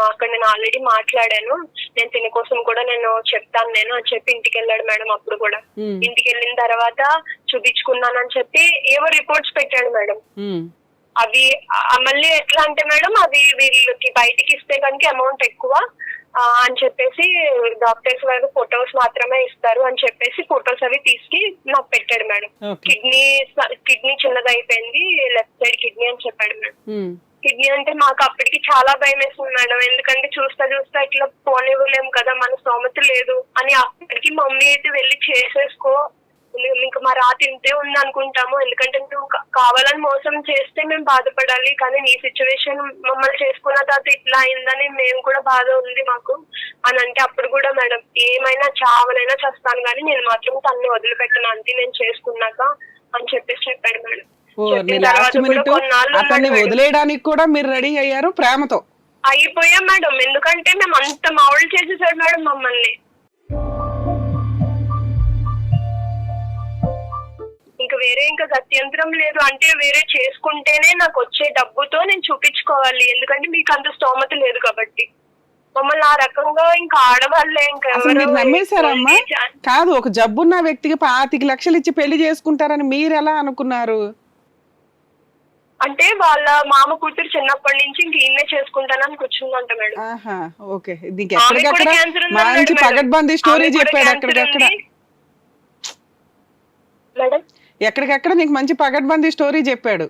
ఆల్రెడీ మాట్లాడాను, నేను తిని కోసం కూడా నేను చెప్తాను నేను అని చెప్పి ఇంటికి వెళ్ళాడు మేడం. అప్పుడు కూడా ఇంటికి వెళ్ళిన తర్వాత చూపించుకున్నానని చెప్పి ఏవో రిపోర్ట్స్ పెట్టాడు మేడం. అవి మళ్ళీ ఎట్లా అంటే మేడం, అవి వీళ్ళకి బయటికి ఇస్తే కనుక అమౌంట్ ఎక్కువ అని చెప్పేసి డాక్టర్స్ వాళ్ళు ఫొటోస్ మాత్రమే ఇస్తారు అని చెప్పేసి ఫొటోస్ అవి తీసుకు నాకు పెట్టాడు మేడం. కిడ్నీ చిన్నది అయిపోయింది, లెఫ్ట్ సైడ్ కిడ్నీ అని చెప్పాడు మేడం. కిడ్నీ అంటే మాకు అప్పటికి చాలా భయం వేస్తుంది మేడం, ఎందుకంటే చూస్తా ఇట్లా పోనివ్వలేము కదా, మన స్తోమత లేదు అని. అప్పటికి మమ్మీ అయితే వెళ్ళి చేసేసుకో, ఇంకా మా రాత ఇంతే ఉంది అనుకుంటాము, ఎందుకంటే నువ్వు కావాలని మోసం చేస్తే మేము బాధపడాలి, కానీ నీ సిచ్యువేషన్ మమ్మల్ని చేసుకున్న తర్వాత ఇట్లా అయిందని మేము కూడా బాధ ఉంది మాకు అని అంటే. అప్పుడు కూడా మేడం ఏమైనా చావనైనా చేస్తాను కానీ నేను మాత్రం తనని వదిలిపెట్టను అంతే, నేను చేసుకున్నాక అని చెప్పేసి చెప్పాడు మేడం. అతన్ని వదిలేయడానికి కూడా మీరు రెడీ అయ్యారు ప్రేమతో? అయిపోయాం మేడం, ఎందుకంటే మేము అంత మావులు చేసేసాడు మేడం మమ్మల్ని. ఇంకా గత్యంతరం లేదు అంటే వేరే చేసుకుంటేనే నాకు వచ్చే డబ్బుతో నేను చూపించుకోవాలి, ఎందుకంటే మీకు అంత స్తోమత లేదు కాబట్టి. మమ్మల్ని ఆ రకంగా ఇంకా ఆడవాళ్ళే ఇంకా నమ్మేశారమ్మా. కాదు, ఒక జబ్బున్న వ్యక్తికి 25 లక్షలు ఇచ్చి పెళ్లి చేసుకుంటారని మీరు ఎలా అనుకున్నారు? అంటే వాళ్ళ మామ కూతురు చిన్నప్పటి నుంచి ఇంక ఈయనే చేసుకుంటానని కూర్చుందంట మేడం. ఓకే, మంచి పగడ్బందీ స్టోరీ చెప్పాడు అక్కడికక్కడ. మేడం ఎక్కడికక్కడ నీకు మంచి పగడ్బందీ స్టోరీ చెప్పాడు.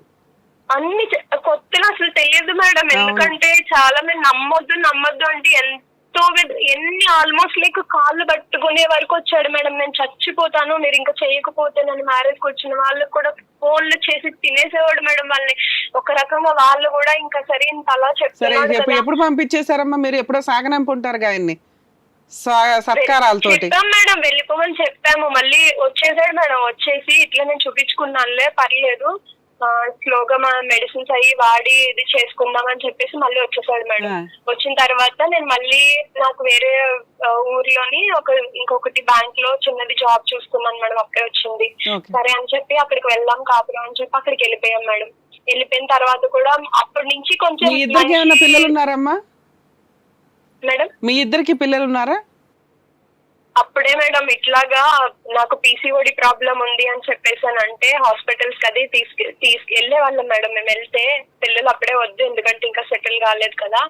అన్ని కొత్తగా అసలు తెలియదు మేడం, ఎందుకంటే చాలా మంది నమ్మొద్దు అంటే ఎన్ని ఆల్మోస్ట్ లైక్ కాళ్ళు పట్టుకునే వరకు వచ్చాడు మేడం. నేను చచ్చిపోతాను మీరు ఇంకా చేయకపోతే, నన్ను మ్యారేజ్ కి వచ్చిన వాళ్ళకి కూడా ఫోన్లు చేసి తినేసేవాడు మేడం వాళ్ళని. ఒక రకంగా వాళ్ళు కూడా ఇంకా సరే ఇంత అలా చెప్తారు. ఎప్పుడు పంపించేశారమ్మా మీరు? ఎప్పుడో సాగనంపుంటారు ఆయన్ని సత్కారాలతోటి. చెప్పాం మేడం, వెళ్ళిపోమని చెప్పాము, మళ్ళీ వచ్చేసాడు మేడం. వచ్చేసి ఇట్లా నేను చూపించుకున్నానులే పర్లేదు, స్లోగా మా మెడిసిన్స్ అయ్యి వాడి ఇది చేసుకుందాం అని చెప్పేసి మళ్ళీ వచ్చేసాడు మేడం. వచ్చిన తర్వాత నేను మళ్ళీ నాకు వేరే ఊర్లోని ఇంకొకటి బ్యాంక్ లో చిన్నది జాబ్ చూసుకున్నాను మేడం, అప్పుడే వచ్చింది. సరే అని చెప్పి అక్కడికి వెళ్దాం కాపురం అని చెప్పి అక్కడికి వెళ్ళిపోయాం మేడం. వెళ్ళిపోయిన తర్వాత కూడా అప్పటి నుంచి కొంచెం. ఇద్దరికి ఏమైనా పిల్లలు ఉన్నారమ్మా మేడం? మీ ఇద్దరికి పిల్లలు ఉన్నారా? అప్పుడే మేడం ఇట్లాగా నాకు పీసీఓడి ప్రాబ్లం ఉంది అని చెప్పేసానంటే హాస్పిటల్స్ కి అది తీసుకెళ్లే వాళ్ళం మేడం. మేము వెళ్తే పిల్లలు అప్పుడే వద్దు, ఎందుకంటే ఇంకా సెటిల్ కాలేదు కదా,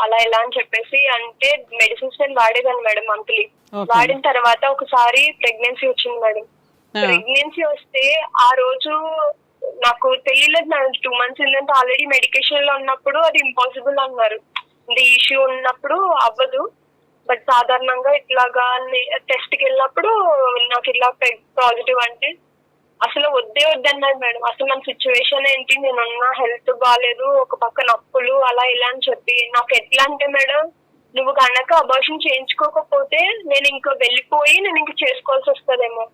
అలా ఎలా అని చెప్పేసి అంటే మెడిసిన్స్ నేను వాడేదాన్ని మేడం మంత్లీ. వాడిన తర్వాత ఒకసారి ప్రెగ్నెన్సీ వచ్చింది మేడం. ప్రెగ్నెన్సీ వస్తే ఆ రోజు నాకు తెలియలేదు మేడం, 2 months ఏంటంటే ఆల్రెడీ మెడికేషన్ లో ఉన్నప్పుడు అది ఇంపాసిబుల్ అన్నారు, ఇది ఇష్యూ ఉన్నప్పుడు అవ్వదు, బట్ సాధారణంగా ఇట్లాగా టెస్ట్ కి వెళ్ళినప్పుడు నాకు ఇలా పాజిటివ్ అంటే అసలు వద్దన్నారు మేడం. అసలు మన సిచ్యువేషన్ ఏంటి, నేనున్న హెల్త్ బాగాలేదు, ఒక పక్క నొప్పులు అలా ఇలా అని చెప్పి నాకు ఎట్లా అంటే మేడం, నువ్వు కనుక అబార్షన్ చేయించుకోకపోతే నేను ఇంకా వెళ్ళిపోయి నేను ఇంక చేసుకోవాల్సి వస్తుందేమో,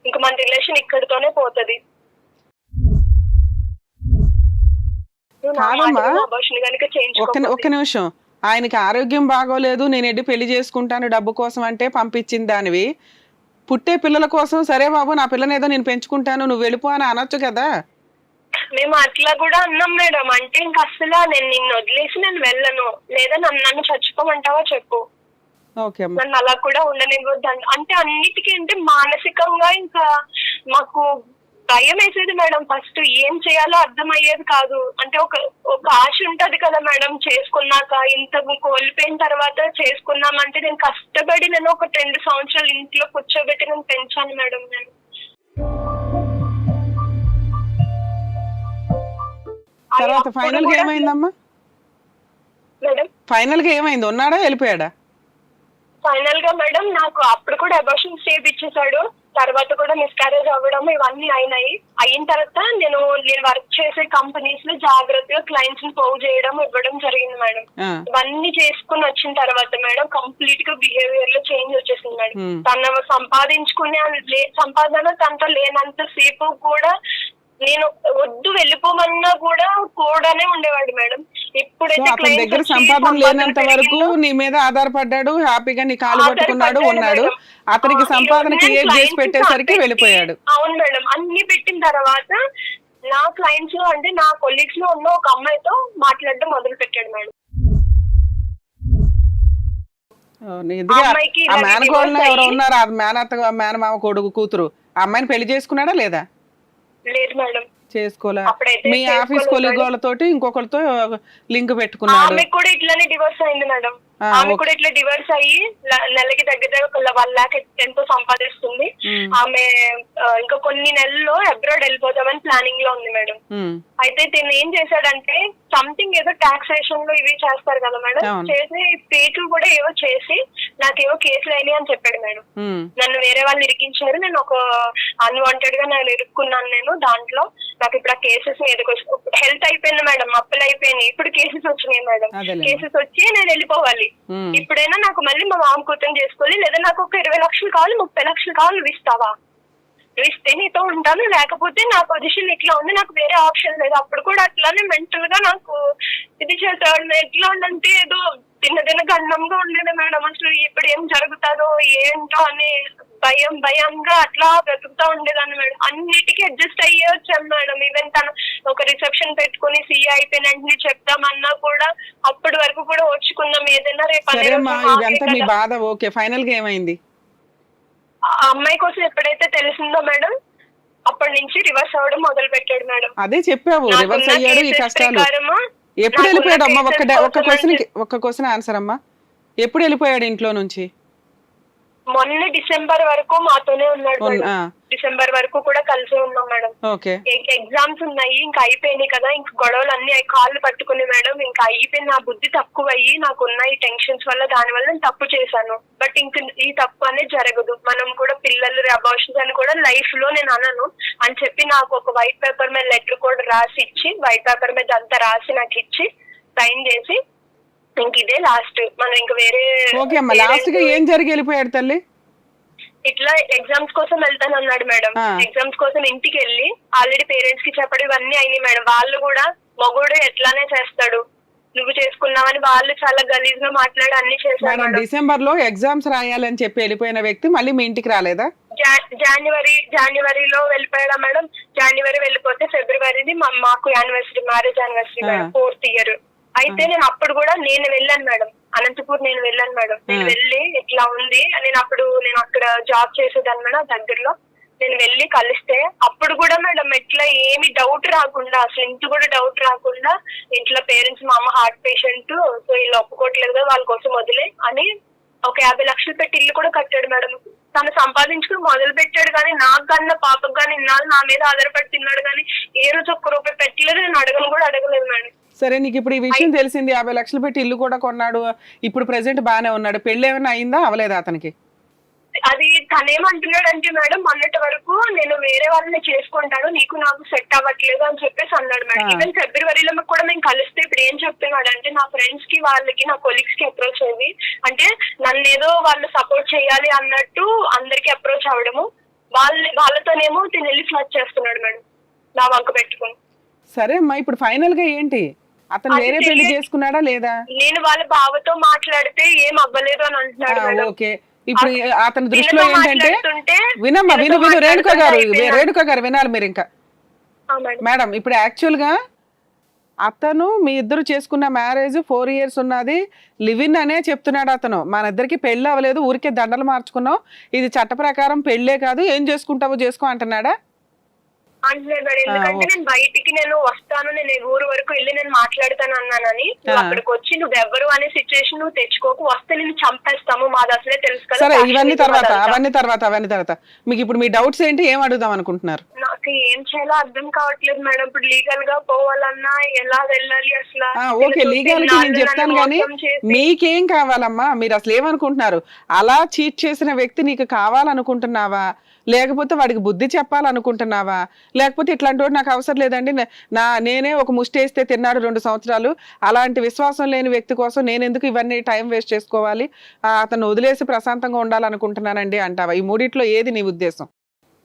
ఇంక మన రిలేషన్ ఇక్కడితోనే పోతుంది. ఒక్క నిమిషం, ఆయనకి ఆరోగ్యం బాగోలేదు, నేను ఎడ్డి పెళ్లి చేసుకుంటాను డబ్బు కోసం అంటే పంపించింది దానివి, పుట్టే పిల్లల కోసం సరే బాబు నా పిల్లని ఏదో నేను పెంచుకుంటాను నువ్వు వెళ్ళిపో అని అనొచ్చు కదా. మేము అట్లా కూడా అన్నాం మేడం. అంటే ఇంక అసలు నేను నిన్ను వదిలేసి నేను వెళ్ళను, లేదా నన్ను చచ్చిపోమంటావా చెప్పు, ఓకే అమ్మా. నన్ను అలా కూడా ఉండనివ్వద్దు అంటే అన్నిటికీ అంటే మానసికంగా ఇంకా మాకు భయం వేసేది మేడం. ఫస్ట్ ఏం చేయాలో అర్థమయ్యేది కాదు. అంటే ఒక ఆశ ఉంటది కదా మేడం, చేసుకున్నాక ఇంత కోల్పోయిన తర్వాత చేసుకున్నామంటే నేను కష్టపడి నేను ఒక 2 సంవత్సరాలు ఇంట్లో కూర్చోబెట్టి నేను పెంచాను మేడం. నేను తర్వాత ఫైనల్ గా ఏమైందమ్మా? మేడం ఫైనల్ గా ఏమైంది? ఉన్నాడా వెళ్ళిపోయాడా? ఫైనల్ గా మేడం నాకు అప్పుడు కూడా అబార్షన్ స్టేజ్ ఇచ్చేసాడు. తర్వాత కూడా మిస్క్యారేజ్ అవ్వడం ఇవన్నీ అయిన తర్వాత నేను వర్క్ చేసే కంపెనీస్ లో జాగ్రత్తగా క్లయింట్స్ ని పోగు చేయడం ఇవ్వడం జరిగింది మేడం. ఇవన్నీ చేసుకుని వచ్చిన తర్వాత మేడం కంప్లీట్ గా బిహేవియర్ లో చేంజ్ వచ్చేసింది మేడం. తను సంపాదించుకునే సంపాదన తనతో లేనంత సేపు కూడా నేను వద్దు వెళ్ళిపోమన్నా కూడానే ఉండేవాడు మేడం. ఇప్పుడైతే అతని దగ్గర సంపాదన లేనంత వరకు నీ మీద ఆధారపడ్డాడు, హ్యాపీగా నీ కాలు పట్టుకున్నాడు, ఉన్నాడు. అతనికి సంపాదన క్రియేట్ చేసి పెట్టేసరికి వెళ్ళిపోయాడు. అవును మేడం. అన్ని పెట్టిన తర్వాత నా క్లయింట్స్ లో అంటే నా కొలీగ్స్ లో ఉన్న ఒక అమ్మాయితో మాట్లాడడం మొదలు పెట్టాడు మేడం. ఆ మేనకోడలు ఎవరో ఉన్నారు, ఆ మేనమామ కొడుకు కూతురు, ఆ అమ్మాయిని పెళ్లి చేసుకున్నాడా లేదా? లేదు మేడం, చేసుకోలే. మీ ఆఫీస్ కొలీగ్ వాళ్ళతోటి ఇంకొకరితో లింక్ పెట్టుకున్నాడు. ఆమె కూడా ఇట్లానే డివోర్స్ అయింది మేడం. ఆమె కూడా ఇట్లా డివోర్స్ అయ్యి నెలకి దగ్గర 1 lakh ఎంతో సంపాదిస్తుంది. ఆమె ఇంకా కొన్ని నెలల్లో అబ్రాడ్ వెళ్ళిపోతామని ప్లానింగ్ లో ఉంది మేడం. అయితే తిను ఏం చేశాడంటే సంథింగ్ ఏదో టాక్సేషన్ లో ఇవి చేస్తారు కదా మేడం, చేసి ఫేకులు కూడా ఏవో చేసి నాకేవో కేసులు అయినాయి అని చెప్పాడు మేడం. నన్ను వేరే వాళ్ళు ఇరికించారు, నేను ఒక అన్వాంటెడ్ గా నేను ఇరుక్కున్నాను నేను దాంట్లో. నాకు ఇప్పుడు ఆ కేసెస్ హెల్త్ అయిపోయింది మేడం, అప్పులు అయిపోయినాయి, ఇప్పుడు కేసెస్ వచ్చినాయి మేడం. కేసెస్ వచ్చి నేను వెళ్ళిపోవాలి. ఇప్పుడైనా నాకు మళ్ళీ మా మామ కూతురు చేసుకోవాలి, లేదా నాకు ఒక 20 లక్షలు కావాలి, 30 లక్షలు కావాలి, నువ్వు ఇస్తావా? నువ్వు ఇస్తే నీతో ఉంటాను, లేకపోతే నా పొజిషన్ ఇట్లా ఉంది, నాకు వేరే ఆప్షన్ లేదు. అప్పుడు కూడా అట్లానే మెంటల్ గా నాకు ఇది చేస్తాడు. ఎట్లా ఉందంటే ఏదో తిన్న గండంగా ఉండేది మేడం. అసలు ఇప్పుడు ఏం జరుగుతుందో ఏంటో అని భయంగా అట్లా బ్రతుకుతా ఉండేదాన్ని మేడం. అన్నిటికీ అడ్జస్ట్ అయ్యే వచ్చాను మేడం. ఈవెన్ తను ఒక రిసెప్షన్ పెట్టుకుని సీఏ అయిపోయిన వెంటనే చెప్దామన్నా కూడా అప్పటి వరకు కూడా ఓర్చుకున్నాం. ఏదైనా రేపు బాధ. ఓకే, ఫైనల్ గా ఏమైంది? ఆ అమ్మాయి కోసం ఎప్పుడైతే తెలిసిందో మేడం అప్పటి నుంచి రివర్స్ అవ్వడం మొదలు పెట్టాడు మేడం. అదే చెప్పావు, రివర్స్ అయ్యాడు. ఈ కష్టాలు ఎప్పుడు వెళ్ళిపోయాడు అమ్మా? ఒక్క క్వశ్చన్ ఆన్సర్ అమ్మా. ఎప్పుడు వెళ్ళిపోయాడు ఇంట్లో నుంచి? మొన్న డిసెంబర్ వరకు మాతోనే ఉన్నాడు మేడం. డిసెంబర్ వరకు కూడా కలిసి ఉన్నాం మేడం. ఎగ్జామ్స్ ఉన్నాయి, ఇంకా అయిపోయినాయి కదా, ఇంక గొడవలు అన్ని కాళ్ళు పట్టుకుని మేడం ఇంకా అయిపోయింది. నా బుద్ధి తక్కువ అయ్యి నాకున్న ఈ టెన్షన్స్ వల్ల దాని వల్ల నేను తప్పు చేశాను. బట్ ఇంక ఈ తప్పు అనేది జరగదు, మనం కూడా పిల్లలు అబార్షన్స్ అని కూడా లైఫ్ లో నేను అనను అని చెప్పి నాకు ఒక వైట్ పేపర్ మీద లెటర్ కూడా రాసి ఇచ్చి, వైట్ పేపర్ మీద అంతా రాసి నాకు ఇచ్చి సైన్ చేసి ఇంక ఇదే లాస్ట్, మనం ఇంక వేరే. లాస్ట్ గా ఏం జరిగి వెళ్ళిపోయాడు తల్లి? ఇట్లా ఎగ్జామ్స్ కోసం వెళ్తానన్నాడు మేడం. ఎగ్జామ్స్ కోసం ఇంటికి వెళ్ళి ఆల్రెడీ పేరెంట్స్ కి చెప్పడం ఇవన్నీ అయినాయి మేడం. వాళ్ళు కూడా మగోడు ఎట్లానే చేస్తాడు, నువ్వు చేసుకున్నావని వాళ్ళు చాలా గలీజ్ గా మాట్లాడి అన్ని చేశారు. డిసెంబర్ లో ఎగ్జామ్స్ రాయాలని చెప్పి వెళ్ళిపోయిన వ్యక్తి మళ్ళీ మీ ఇంటికి రాలేదా? జనవరిలో వెళ్ళిపోయాడా మేడం. జనవరి వెళ్ళిపోతే ఫిబ్రవరిది మాకు anniversary, marriage anniversary madam, 4th year. అయితే నేను అప్పుడు కూడా నేను వెళ్ళాను మేడం, అనంతపూర్ నేను వెళ్ళాను మేడం. నేను వెళ్ళి ఇట్లా ఉంది, నేను అక్కడ జాబ్ చేసేదాన్ని మేడం దగ్గరలో. నేను వెళ్ళి కలిస్తే అప్పుడు కూడా మేడం ఎట్లా ఏమి డౌట్ రాకుండా, అసలు ఇంత కూడా డౌట్ రాకుండా, ఇంట్లో పేరెంట్స్ మా అమ్మ హార్ట్ పేషెంట్, సో వీళ్ళు ఒప్పుకోవట్లేదు కదా వాళ్ళ కోసం వదిలే అని ఒక 50 లక్షలు పెట్టి ఇల్లు కూడా కట్టాడు మేడం. తను సంపాదించుకుని మొదలు పెట్టాడు కానీ నాకు కన్నా పాపకు కానీ ఇన్నాళ్ళు నా మీద ఆధారపడి తిన్నాడు కానీ ఏ రోజు ఒక్క రూపాయి పెట్టలేదు, నేను అడగను కూడా అడగలేదు మేడం. సరే, నీకు ఇప్పుడు ఈ విషయం తెలిసింది, 50 లక్షలు పెట్టి ఇల్లు కూడా కొన్నాడు, ఇప్పుడు ప్రెసెంట్ బానే ఉన్నాడు, పెళ్లి ఏమైనా అయిందా అవలేదా అతనికి? అది తనేమంటున్నాడంటే మేడం మొన్నటి వరకు నేను వేరే వాళ్ళని చేసుకుంటాను, నీకు నాకు సెట్ అవ్వట్లేదు అని చెప్పేసి అన్నాడు మేడం. ఈవెన్ ఫిబ్రవరిలో కూడా మేము కలిస్తే ఇప్పుడు ఏం చెప్తున్నాడు అంటే నా ఫ్రెండ్స్ కి వాళ్ళకి నా కొలీగ్స్ కి అప్రోచ్ అయ్యి అంటే నన్ను ఏదో వాళ్ళు సపోర్ట్ చేయాలి అన్నట్టు అందరికి అప్రోచ్ అవ్వడము, వాళ్ళతోనేమో తిని వెళ్ళి ఫ్లడ్ చేస్తున్నాడు మేడం నా వంక పెట్టుకుని. సరే అమ్మా, ఇప్పుడు ఫైనల్ గా ఏంటి? అతను వేరే పెళ్లి చేసుకున్నాడా లేదా? నేను వాళ్ళ బావతో మాట్లాడితే ఏం అవ్వలేదు అని అంటున్నాడు. ఓకే, ఇప్పుడు అతని దృష్టిలో ఏంటంటే, వినమ్మా విను రేణుక గారు వినాలి మీరు. ఇంకా మేడం. మేడం ఇప్పుడు యాక్చువల్గా అతను మీ ఇద్దరు చేసుకున్న మ్యారేజ్ 4 years ఉన్నది, లివిన్ అనే చెప్తున్నాడు అతను. మన ఇద్దరికి పెళ్ళి అవ్వలేదు, ఊరికే దండలు మార్చుకున్నాం, ఇది చట్ట ప్రకారం పెళ్ళే కాదు, ఏం చేసుకుంటావో చేసుకో అంటున్నాడా? అంటలేదు మేడం. ఎందుకంటే నేను బయటికి వస్తాను, నేను ఊరు వరకు వెళ్ళి నేను మాట్లాడతాను అన్నానని. నువ్వు అక్కడికి వచ్చి నువ్వు ఎవరు అనే సిచ్యువేషన్ నువ్వు తెచ్చుకోకు, వస్తే నేను చంపేస్తాము, మాది అసలే తెలుసు కదా. సరే అవన్నీ తర్వాత మీకు ఇప్పుడు మీ డౌట్స్ ఏంటి, ఏం అడుగుదాం అనుకుంటున్నారు? నాకు ఏం చేయాలో అర్థం కావట్లేదు మేడం. ఇప్పుడు లీగల్ గా పోవాలన్నా ఎలా వెళ్ళాలి అసలు? ఓకే, లీగాలిటీ నేను చెప్తాను, కానీ మీకేం కావాలమ్మా? మీరు అసలు ఏమనుకుంటున్నారు? అలా చీట్ చేసిన వ్యక్తి నీకు కావాలనుకుంటున్నావా, లేకపోతే వాడికి బుద్ధి చెప్పాలనుకుంటున్నావా, లేకపోతే ఇట్లాంటి వాడు నాకు అవసరం లేదండి, నేనే ఒక ముష్టి వేస్తే తిన్నాడు 2 సంవత్సరాలు, అలాంటి విశ్వాసం లేని వ్యక్తి కోసం నేను ఎందుకు ఇవన్నీ టైం వేస్ట్ చేసుకోవాలి, అతను వదిలేసి ప్రశాంతంగా ఉండాలనుకుంటున్నానండి అంటావా? ఈ మూడిట్లో ఏది నీ ఉద్దేశం?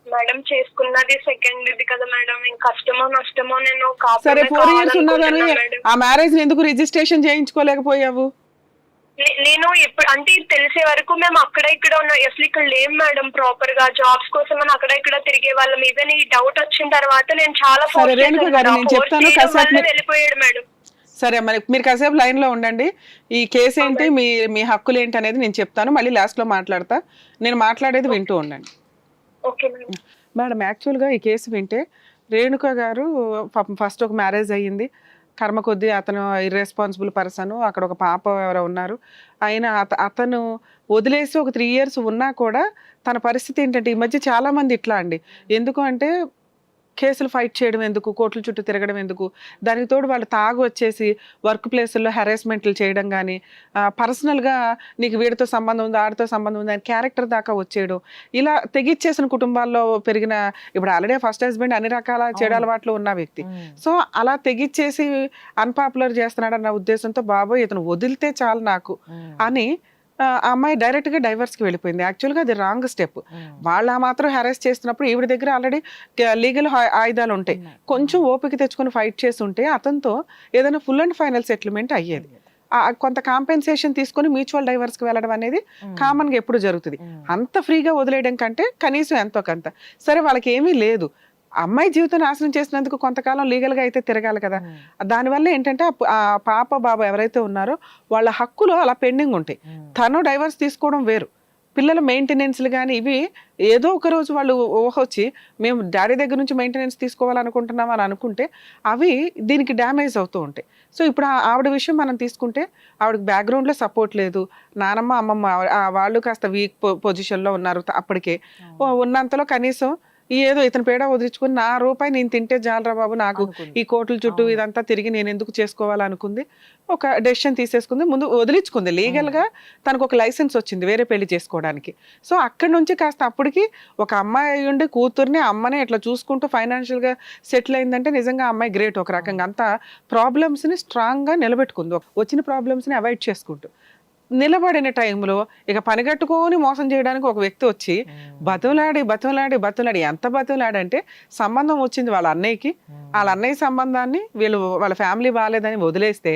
మేడం చేసుకున్నది సెకండ్ ఇది కదా మేడం, ఇంకా కష్టమో నష్టమో నేను సరే 4 years ఉన్నదని ఆ మ్యారేజ్ ఎందుకు రిజిస్ట్రేషన్ చేయించుకోలేకపోయావు? నేను ఇప్పుడు అంటే తెలిసే వరకు మేము అక్కడ ఇక్కడ ఉన్నాం, అసలు ఇక్కడ లేం మేడం. ప్రాపర్ గా జాబ్స్ కోసం అని అక్కడ ఇక్కడ తిరిగే వాళ్ళం. ఈవెన్ ఈ డౌట్ వచ్చిన తర్వాత నేను చాలా వెళ్ళిపోయాడు మేడం. సరే మరి మీరు కాసేపు లైన్ లో ఉండండి. ఈ కేసు ఏంటి, మీ హక్కులు ఏంటి అనేది నేను చెప్తాను, మళ్ళీ లాస్ట్ లో మాట్లాడతా. నేను మాట్లాడేది వింటూ ఉండండి. Okay madam. మేడం యాక్చువల్గా ఈ కేసు వింటే రేణుక గారు పాపం ఫస్ట్ ఒక మ్యారేజ్ అయ్యింది, కర్మ కొద్దీ అతను ఇర్రెస్పాన్సిబుల్ పర్సన్, అక్కడ ఒక పాప ఎవరో ఉన్నారు, అయినా అతను వదిలేసి ఒక 3 years ఉన్నా కూడా తన పరిస్థితి ఏంటంటే, ఈ మధ్య చాలా మంది ఇట్లా అండి. ఎందుకు అంటే కేసులు ఫైట్ చేయడం ఎందుకు, కోర్టుల చుట్టూ తిరగడం ఎందుకు, దానికి తోడు వాళ్ళు తాగు వచ్చేసి వర్క్ ప్లేసుల్లో హెరాస్మెంట్లు చేయడం కానీ, పర్సనల్గా నీకు వీడితో సంబంధం ఉంది, ఆడితో సంబంధం ఉంది అని క్యారెక్టర్ దాకా వచ్చేయడం, ఇలా తెగిచ్చేసిన కుటుంబాల్లో పెరిగిన, ఇప్పుడు ఆల్రెడీ ఫస్ట్ హస్బెండ్ అన్ని రకాల చెడు అలవాట్లు ఉన్న వ్యక్తి, సో అలా తెగిచ్చేసి అన్పాపులర్ చేస్తున్నాడన్న ఉద్దేశంతో బాబోయ్ ఇతను వదిలితే చాలు నాకు అని ఆ అమ్మాయి డైరెక్ట్ గా డైవర్స్ కి వెళ్ళిపోయింది. యాక్చువల్గా అది రాంగ్ స్టెప్. వాళ్ళ మాత్రం హెరాస్ చేస్తున్నప్పుడు ఈవిడ దగ్గర ఆల్రెడీ లీగల్ ఆయుధాలు ఉంటాయి, కొంచెం ఓపిక తెచ్చుకొని ఫైట్ చేసి ఉంటే అతనితో ఏదైనా ఫుల్ అండ్ ఫైనల్ సెటిల్మెంట్ అయ్యేది. కొంత కాంపెన్సేషన్ తీసుకొని మ్యూచువల్ డైవర్స్ కి వెళ్ళడం అనేది కామన్ గా ఎప్పుడు జరుగుతుంది. అంత ఫ్రీగా వదిలేయడం కంటే కనీసం ఎంతో కొంత. సరే వాళ్ళకి ఏమీ లేదు, అమ్మాయి జీవితం నాశనం చేసినందుకు కొంతకాలం లీగల్గా అయితే తిరగాలి కదా. దానివల్ల ఏంటంటే ఆ పాప బాబా ఎవరైతే ఉన్నారో వాళ్ళ హక్కులు అలా పెండింగ్ ఉంటాయి. తను డైవర్స్ తీసుకోవడం వేరు, పిల్లల మెయింటెనెన్స్లు కానీ ఇవి ఏదో ఒక రోజు వాళ్ళు వచ్చి మేము డాడీ దగ్గర నుంచి మెయింటెనెన్స్ తీసుకోవాలనుకుంటున్నాం అని అనుకుంటే అవి దీనికి డ్యామేజ్ అవుతూ ఉంటాయి. సో ఇప్పుడు ఆవిడ విషయం మనం తీసుకుంటే ఆవిడకి బ్యాక్గ్రౌండ్లో సపోర్ట్ లేదు, నానమ్మ అమ్మమ్మ వాళ్ళు కాస్త వీక్ పొజిషన్లో ఉన్నారు అప్పటికే. ఉన్నంతలో కనీసం ఏదో ఇతను పేడ వదిలించుకుని నా రూపాయి నేను తింటే జాలరా బాబు, నాకు ఈ కోర్టుల చుట్టూ ఇదంతా తిరిగి నేను ఎందుకు చేసుకోవాలనుకుంది, ఒక డెసిషన్ తీసేసుకుంది, ముందు వదిలించుకుంది. లీగల్గా తనకు ఒక లైసెన్స్ వచ్చింది వేరే పెళ్లి చేసుకోవడానికి. సో అక్కడి నుంచి కాస్త అప్పటికి ఒక అమ్మాయి ఉండి కూతుర్ని అమ్మని ఇట్లా చూసుకుంటూ ఫైనాన్షియల్గా సెటిల్ అయిందంటే నిజంగా అమ్మాయి గ్రేట్. ఒక రకంగా అంతా ప్రాబ్లమ్స్ని స్ట్రాంగ్గా నిలబెట్టుకుంది, వచ్చిన ప్రాబ్లమ్స్ని అవాయిడ్ చేసుకుంటూ. నిలబడిన టైంలో ఇక పనిగట్టుకొని మోసం చేయడానికి ఒక వ్యక్తి వచ్చి బతులాడి ఎంత బతులాడంటే సంబంధం వచ్చింది వాళ్ళ అన్నయ్యకి, వాళ్ళ అన్నయ్య సంబంధాన్ని వాళ్ళ ఫ్యామిలీ బాగాలేదని వదిలేస్తే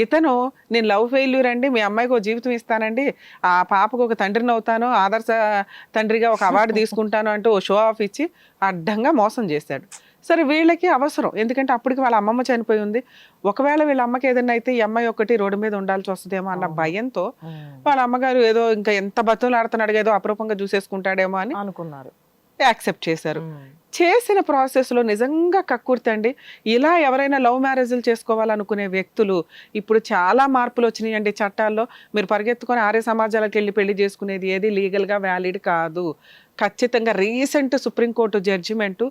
ఇతను నేను లవ్ ఫెయిల్యూర్ అండి, మీ అమ్మాయికి ఒక జీవితం ఇస్తానండి, ఆ పాపకు ఒక తండ్రిని అవుతాను, ఆదర్శ తండ్రిగా ఒక అవార్డు తీసుకుంటాను అంటూ ఓ షో ఆఫ్ ఇచ్చి అడ్డంగా మోసం చేశాడు. సరే వీళ్ళకి అవసరం, ఎందుకంటే అప్పటికి వాళ్ళ అమ్మమ్మ చనిపోయి ఉంది, ఒకవేళ వీళ్ళ అమ్మకి ఏదైనా అయితే ఈ అమ్మాయి ఒకటి రోడ్డు మీద ఉండాల్సి వస్తుందేమో అన్న భయంతో వాళ్ళ అమ్మగారు ఏదో ఇంకా ఎంత బతులాడుతున్నాడు, ఏదో అపరూపంగా చూసేసుకుంటాడేమో అని అనుకున్నారు, యాక్సెప్ట్ చేశారు. చేసిన ప్రాసెస్లో నిజంగా కక్కుర్తండి. ఇలా ఎవరైనా లవ్ మ్యారేజ్లు చేసుకోవాలనుకునే వ్యక్తులు ఇప్పుడు చాలా మార్పులు వచ్చినాయండి చట్టాల్లో. మీరు పరిగెత్తుకొని ఆర్య సమాజాలకు వెళ్ళి పెళ్లి చేసుకునేది ఏది లీగల్గా వ్యాలిడ్ కాదు. ఖచ్చితంగా రీసెంట్ సుప్రీంకోర్టు జడ్జిమెంటు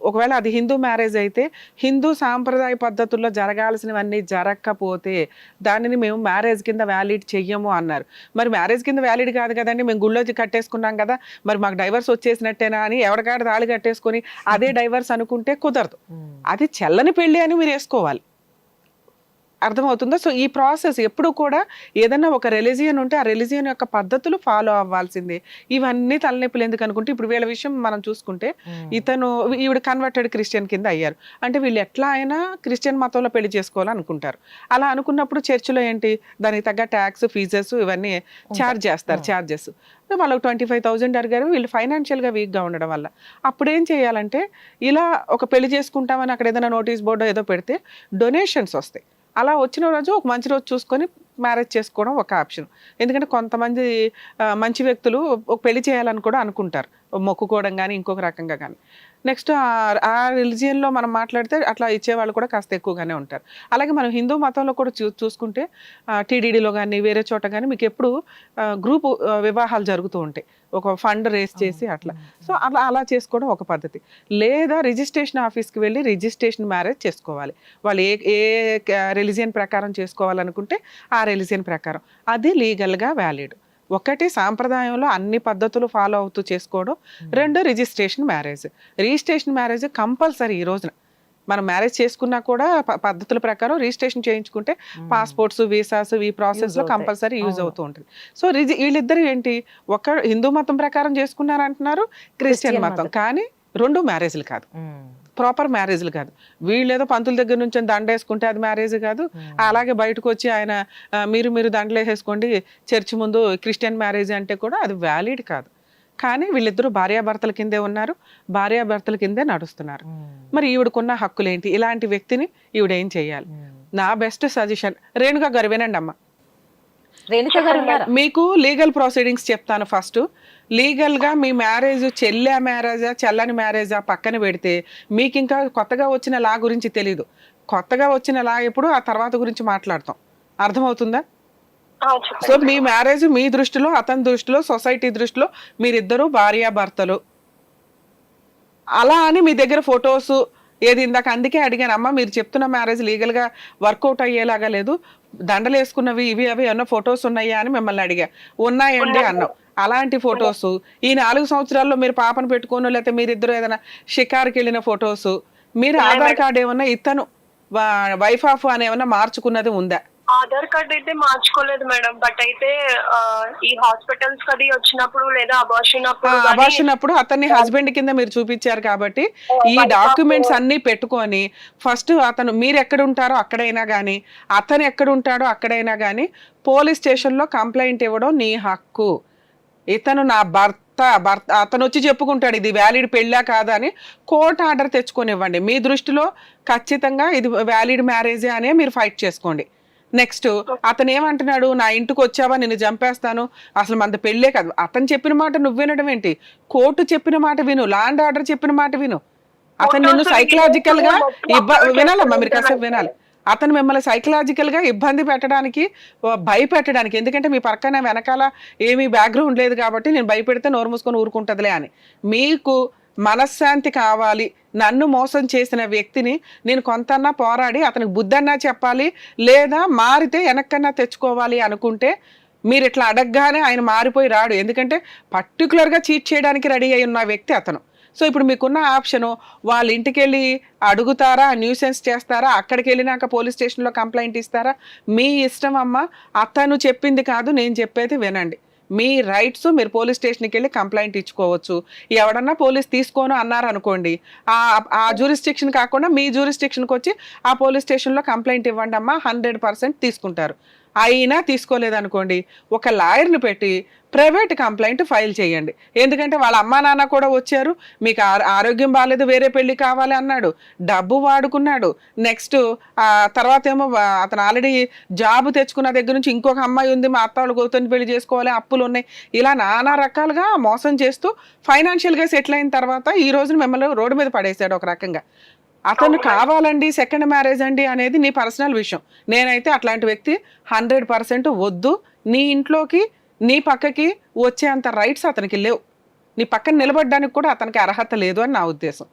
ఒకవేళ అది హిందూ మ్యారేజ్ అయితే హిందూ సాంప్రదాయ పద్ధతుల్లో జరగాల్సినవన్నీ జరగకపోతే దానిని మేము మ్యారేజ్ కింద వ్యాలిడ్ చెయ్యము అన్నారు. మరి మ్యారేజ్ కింద వ్యాలిడ్ కాదు కదండి, మేము గుళ్ళోకి కట్టేసుకున్నాం కదా, మరి మాకు డైవర్స్ వచ్చేసినట్టేనా అని ఎవరికాడ తాళి కట్టేసుకొని అదే డైవర్స్ అనుకుంటే కుదరదు. అది చెల్లని పెళ్లి అని మీరు వేసుకోవాలి. అర్థమవుతుందా? సో ఈ ప్రాసెస్ ఎప్పుడు కూడా ఏదైనా ఒక రిలీజియన్ ఉంటే ఆ రిలీజియన్ యొక్క పద్ధతులు ఫాలో అవ్వాల్సిందే. ఇవన్నీ తలనొప్పులు ఎందుకు అనుకుంటే, ఇప్పుడు వీళ్ళ విషయం మనం చూసుకుంటే ఈవిడ కన్వర్టెడ్ క్రిస్టియన్ కింద అయ్యారు. అంటే వీళ్ళు ఎట్లా అయినా క్రిస్టియన్ మతంలో పెళ్లి చేసుకోవాలనుకుంటారు. అలా అనుకున్నప్పుడు చర్చిలో ఏంటి, దానికి తగ్గ ట్యాక్స్, ఫీజెస్ ఇవన్నీ ఛార్జ్ చేస్తారు. ఛార్జెస్ వాళ్ళకి 25,000 అడిగారు. వీళ్ళు ఫైనాన్షియల్గా వీక్గా ఉండడం వల్ల అప్పుడు ఏం చేయాలంటే, ఇలా ఒక పెళ్లి చేసుకుంటామని అక్కడ ఏదైనా నోటీస్ బోర్డు ఏదో పెడితే డొనేషన్స్ వస్తాయి. అలా వచ్చిన రోజు ఒక మంచి రోజు చూసుకొని మ్యారేజ్ చేసుకోవడం ఒక ఆప్షన్. ఎందుకంటే కొంతమంది మంచి వ్యక్తులు ఒక పెళ్లి చేయాలని కూడా అనుకుంటారు, మొక్కుకోవడం కానీ ఇంకొక రకంగా కానీ. నెక్స్ట్ ఆ రిలీజియన్లో మనం మాట్లాడితే అట్లా ఇచ్చేవాళ్ళు కూడా కాస్త ఎక్కువగానే ఉంటారు. అలాగే మనం హిందూ మతంలో కూడా చూసుకుంటే టీడీడీలో కానీ వేరే చోట కానీ మీకు ఎప్పుడు గ్రూప్ వివాహాలు జరుగుతూ ఉంటాయి, ఒక ఫండ్ రేస్ చేసి అట్లా. సో అలా చేసుకోవడం ఒక పద్ధతి. లేదా రిజిస్ట్రేషన్ ఆఫీస్కి వెళ్ళి రిజిస్ట్రేషన్ మ్యారేజ్ చేసుకోవాలి. వాళ్ళు ఏ రిలీజియన్ ప్రకారం చేసుకోవాలనుకుంటే ఆ రిలీజియన్ ప్రకారం అది లీగల్గా వ్యాలిడ్. ఒకటి సాంప్రదాయంలో అన్ని పద్ధతులు ఫాలో అవుతూ చేసుకోవడం, రెండు registration marriage. Registration marriage compulsory. ఈ రోజున మనం మ్యారేజ్ చేసుకున్నా కూడా పద్ధతుల ప్రకారం రిజిస్ట్రేషన్ చేయించుకుంటే పాస్పోర్ట్స్, వీసాస్ ఈ ప్రాసెస్లో కంపల్సరీ యూజ్ అవుతూ ఉంటుంది. సో వీళ్ళిద్దరు ఏంటి, ఒక హిందూ మతం ప్రకారం చేసుకున్నారంటున్నారు, క్రిస్టియన్ మతం, కానీ రెండు మ్యారేజ్లు కాదు, ప్రాపర్ మ్యారేజ్లు కాదు. వీళ్ళేదో పంతుల దగ్గర నుంచి దండ వేసుకుంటే అది మ్యారేజ్ కాదు. అలాగే బయటకు వచ్చి ఆయన మీరు దండలు వేసేసుకోండి చర్చి ముందు క్రిస్టియన్ మ్యారేజ్ అంటే కూడా అది వ్యాలిడ్ కాదు. కానీ వీళ్ళిద్దరూ భార్యాభర్తల కిందే ఉన్నారు, భార్యాభర్తల కిందే నడుస్తున్నారు. మరి ఈవిడకున్న హక్కులు ఏంటి? ఇలాంటి వ్యక్తిని ఈవిడేం చేయాలి? నా బెస్ట్ సజెషన్ రేణుకా గారు వినండి అమ్మ. మీకు లీగల్ ప్రొసీడింగ్స్ చెప్తాను. ఫస్ట్ లీగల్గా మీ మ్యారేజ్ చెల్లె మ్యారేజా చెల్లని మ్యారేజా పక్కన పెడితే మీకు ఇంకా కొత్తగా వచ్చిన లా గురించి తెలీదు. కొత్తగా వచ్చిన లా ఎప్పుడు ఆ తర్వాత గురించి మాట్లాడతాం. అర్థమవుతుందా? సో మీ మ్యారేజ్ మీ దృష్టిలో, అతని దృష్టిలో, సొసైటీ దృష్టిలో మీరిద్దరూ భార్యాభర్తలు. అలా అని మీ దగ్గర ఫొటోస్ ఏది ఇందాక అందుకే అడిగాను అమ్మ, మీరు చెప్తున్న మ్యారేజ్ లీగల్గా వర్కౌట్ అయ్యేలాగా లేదు, దండలు వేసుకున్నవి ఇవి అవి ఏమన్నా ఫొటోస్ ఉన్నాయా అని మిమ్మల్ని అడిగా. ఉన్నాయండి అన్నావు. అలాంటి ఫొటోస్ ఈ 4 సంవత్సరాల్లో మీరు పాపను పెట్టుకోను, లేకపోతే మీరిద్దరు ఏదైనా షికార్కి వెళ్ళిన ఫొటోస్, మీరు ఆధార్ కార్డు ఏమన్నా ఇతను వైఫ్ ఆఫ్ అని ఏమన్నా మార్చుకున్నది ఉందా? ఆధార్ కార్డ్ అయితే మార్చుకోలేదు మేడం. బట్ అయితే ఈ హాస్పిటల్స్ కది వచ్చినప్పుడు లేదా అబార్షన్ అప్పుడు అతన్ని హస్బెండ్ కింద మీరు చూపించారు కాబట్టి ఈ డాక్యుమెంట్స్ అన్ని పెట్టుకొని ఫస్ట్ అతను మీరు ఎక్కడ ఉంటారో అక్కడైనా కానీ, అతను ఎక్కడ ఉంటాడో అక్కడైనా కానీ పోలీస్ స్టేషన్లో కంప్లైంట్ ఇవ్వడం నీ హక్కు. ఇతను నా భర్త అతను వచ్చి చెప్పుకుంటాడు ఇది వ్యాలిడ్ పెళ్ళా కాదా అని కోర్టు ఆర్డర్ తెచ్చుకొని ఇవ్వండి. మీ దృష్టిలో ఖచ్చితంగా ఇది వ్యాలిడ్ మ్యారేజే అనే మీరు ఫైట్ చేసుకోండి. నెక్స్ట్ అతను ఏమంటున్నాడు, నా ఇంటికి వచ్చావా నిన్ను చంపేస్తాను, అసలు మన పెళ్ళే కాదు. అతను చెప్పిన మాట నువ్వు వినడం ఏంటి? కోర్టు చెప్పిన మాట విను, ల్యాండ్ ఆర్డర్ చెప్పిన మాట విను. అతను నిన్ను సైకలాజికల్ గా వినాలమ్మా, మీరు కాసేపు వినాలి. అతను మిమ్మల్ని సైకలాజికల్ గా ఇబ్బంది పెట్టడానికి, భయపెట్టడానికి, ఎందుకంటే మీ పక్కన వెనకాల ఏమీ బ్యాక్గ్రౌండ్ లేదు కాబట్టి నేను భయపెడితే నోరు మూసుకొని ఊరుకుంటుందిలే అని. మీకు మనశ్శాంతి కావాలి, నన్ను మోసం చేసిన వ్యక్తిని నేను కొంతన్నా పోరాడి అతనికి బుద్ధన్నా చెప్పాలి, లేదా మారితే వెనక్కన్నా తెచ్చుకోవాలి అనుకుంటే మీరు ఇట్లా అడగగానే ఆయన మారిపోయి రాడు. ఎందుకంటే పర్టికులర్గా చీట్ చేయడానికి రెడీ అయి ఉన్న వ్యక్తి అతను. సో ఇప్పుడు మీకున్న ఆప్షను వాళ్ళ ఇంటికి వెళ్ళి అడుగుతారా, న్యూసెన్స్ చేస్తారా, అక్కడికి వెళ్ళినాక పోలీస్ స్టేషన్లో కంప్లైంట్ ఇస్తారా, మీ ఇష్టం అమ్మ. అతను చెప్పింది కాదు, నేను చెప్పేది వినండి. మీ రైట్స్, మీరు పోలీస్ స్టేషన్కి వెళ్ళి కంప్లైంట్ ఇచ్చుకోవచ్చు. ఎవడన్నా పోలీస్ తీసుకోను అన్నారు అనుకోండి, ఆ జ్యూరిస్డిక్షన్ కాకుండా మీ జ్యూరిస్డిక్షన్కి వచ్చి ఆ పోలీస్ స్టేషన్లో కంప్లైంట్ ఇవ్వండి అమ్మా, 100% తీసుకుంటారు. అయినా తీసుకోలేదనుకోండి, ఒక లాయర్ని పెట్టి ప్రైవేట్ కంప్లైంట్ ఫైల్ చేయండి. ఎందుకంటే వాళ్ళ అమ్మా నాన్న కూడా వచ్చారు, మీకు ఆరోగ్యం బాగాలేదు, వేరే పెళ్లి కావాలి అన్నాడు, డబ్బు వాడుకున్నాడు. నెక్స్ట్ తర్వాత ఏమో అతను ఆల్రెడీ జాబ్ తెచ్చుకున్న దగ్గర నుంచి ఇంకొక అమ్మాయి ఉంది, మా అత్త వాళ్ళు గౌతమి పెళ్లి చేసుకోవాలి, అప్పులు ఉన్నాయి, ఇలా నానా రకాలుగా మోసం చేస్తూ ఫైనాన్షియల్గా సెటిల్ అయిన తర్వాత ఈ రోజున మిమ్మల్ని రోడ్డు మీద పడేసాడు ఒక రకంగా. అతను కావాలండి సెకండ్ మ్యారేజ్ అండి అనేది నీ పర్సనల్ విషయం. నేనైతే అట్లాంటి వ్యక్తి 100% వద్దు. నీ ఇంట్లోకి నీ పక్కకి వచ్చేంత రైట్స్ అతనికి లేవు, నీ పక్కన నిలబడడానికి కూడా అతనికి అర్హత లేదు అని నా ఉద్దేశం.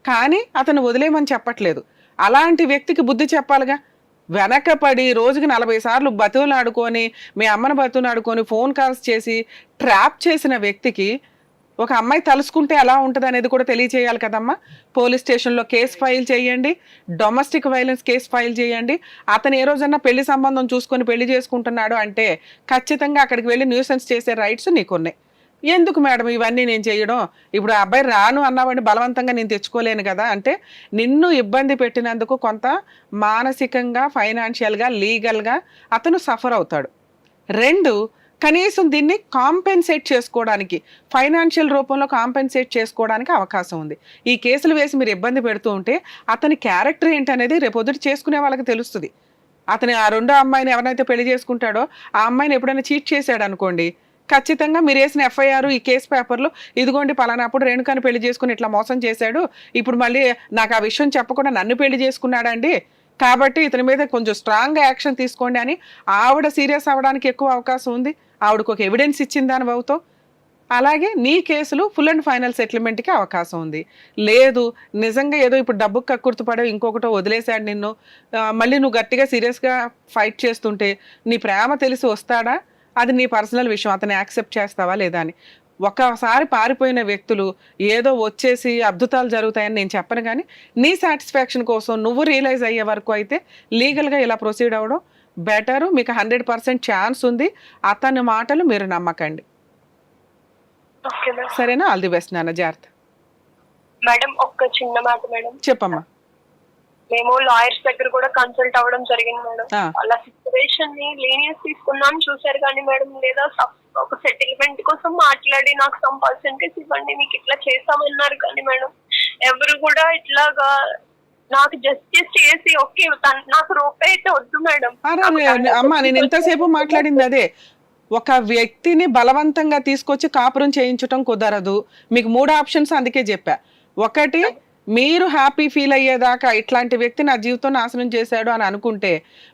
కానీ అతను వదిలేయమని చెప్పట్లేదు. అలాంటి వ్యక్తికి బుద్ధి చెప్పాలిగా. వెనకపడి రోజుకి 40 సార్లు బతువులాడుకొని, మీ అమ్మను బతువులాడుకొని ఫోన్ కాల్స్ చేసి ట్రాప్ చేసిన వ్యక్తికి ఒక అమ్మాయి తలుసుకుంటే ఎలా ఉంటుంది అనేది కూడా తెలియచేయాలి కదమ్మా. పోలీస్ స్టేషన్లో కేసు ఫైల్ చేయండి, డొమెస్టిక్ వైలెన్స్ కేసు ఫైల్ చేయండి. అతను ఏ రోజన్నా పెళ్లి సంబంధం చూసుకొని పెళ్లి చేసుకుంటున్నాడు అంటే ఖచ్చితంగా అక్కడికి వెళ్ళి న్యూసెన్స్ చేసే రైట్స్ నీకున్నాయి. ఎందుకు మేడం ఇవన్నీ నేను చేయడం? ఇప్పుడు ఆ అబ్బాయి రాను అన్నావండి, బలవంతంగా నేను తెచ్చుకోలేను కదా అంటే నిన్ను ఇబ్బంది పెట్టినందుకు కొంత మానసికంగా, ఫైనాన్షియల్గా, లీగల్గా అతను సఫర్ అవుతాడు. 2, కనీసం దీన్ని కాంపెన్సేట్ చేసుకోవడానికి, ఫైనాన్షియల్ రూపంలో కాంపెన్సేట్ చేసుకోవడానికి అవకాశం ఉంది. ఈ కేసులు వేసి మీరు ఇబ్బంది పెడుతూ ఉంటే అతని క్యారెక్టర్ ఏంటనేది రేపొద్దుట చేసుకునే వాళ్ళకి తెలుస్తుంది. అతని ఆ రెండో అమ్మాయిని ఎవరైతే పెళ్లి చేసుకుంటాడో ఆ అమ్మాయిని ఎప్పుడైనా చీట్ చేశాడు అనుకోండి, ఖచ్చితంగా మీరు వేసిన ఎఫ్ఐఆర్ ఈ కేసు పేపర్లో ఇదిగోండి పలానాప్పుడు రేణుకాని పెళ్లి చేసుకుని ఇట్లా మోసం చేశాడు, ఇప్పుడు మళ్ళీ నాకు ఆ విషయం చెప్పకుండా నన్ను పెళ్లి చేసుకున్నాడండి, కాబట్టి ఇతని మీద కొంచెం స్ట్రాంగ్గా యాక్షన్ తీసుకోండి అని ఆవిడ సీరియస్ అవ్వడానికి ఎక్కువ అవకాశం ఉంది. ఆవిడకు ఒక ఎవిడెన్స్ ఇచ్చింది దాని అవుతావు. అలాగే నీ కేసులు ఫుల్ అండ్ ఫైనల్ సెటిల్మెంట్కి అవకాశం ఉంది. లేదు నిజంగా ఏదో ఇప్పుడు డబ్బుకు కక్కుర్తిపడే ఇంకొకటో వదిలేశాడు నిన్ను, మళ్ళీ నువ్వు గట్టిగా సీరియస్గా ఫైట్ చేస్తుంటే నీ ప్రేమ తెలిసి వస్తాడా, అది నీ పర్సనల్ విషయం, అతన్ని యాక్సెప్ట్ చేస్తావా లేదా అని. ఒకసారి పారిపోయిన వ్యక్తులు ఏదో వచ్చేసి అద్భుతాలు జరుగుతాయని నేను చెప్పను, కానీ నీ సాటిస్ఫాక్షన్ కోసం నువ్వు రియలైజ్ అయ్యే వరకు అయితే లీగల్గా ఇలా ప్రొసీడ్ అవ్వడం బెటరు. మీకు 100% ఛాన్స్ ఉంది. అతని మాటలు మీరు నమ్మకండి, సరేనా? ఆల్ ది బెస్ట్ నాన్న, జాగ్రత్త. మేడం ఒక్క చిన్న మాట మేడం. చెప్పమ్మా. మేము లాయర్స్ దగ్గర కూడా కన్సల్ట్ అవ్వడం జరిగింది మేడం. అలా సిచ్యువేషన్ ని లీనియన్స్ తీసుకుందాం చూసారు కానీ మేడం, లేదా ఒక సెటిల్మెంట్ కోసం మాట్లాడి నాకు some percentage ఇవ్వండి మీకు ఇట్లా చేస్తామన్నారు కానీ మేడం ఎవరు కూడా ఇట్లాగా నాకు జస్టిస్ చేసి ఓకే నాకు రూపాయి అయితే వద్దు మేడం. అమ్మా నేను ఇంతసేపు మాట్లాడింది అదే, ఒక వ్యక్తిని బలవంతంగా తీసుకొచ్చి కాపురం చేయించడం కుదరదు. మీకు 3 ఆప్షన్స్ అందుకే చెప్పా. ఒకటి, మీరు హ్యాపీ ఫీల్ అయ్యేదాకా ఇట్లాంటి వ్యక్తి నా జీవితం నాశనం చేశాడు అని అనుకుంటే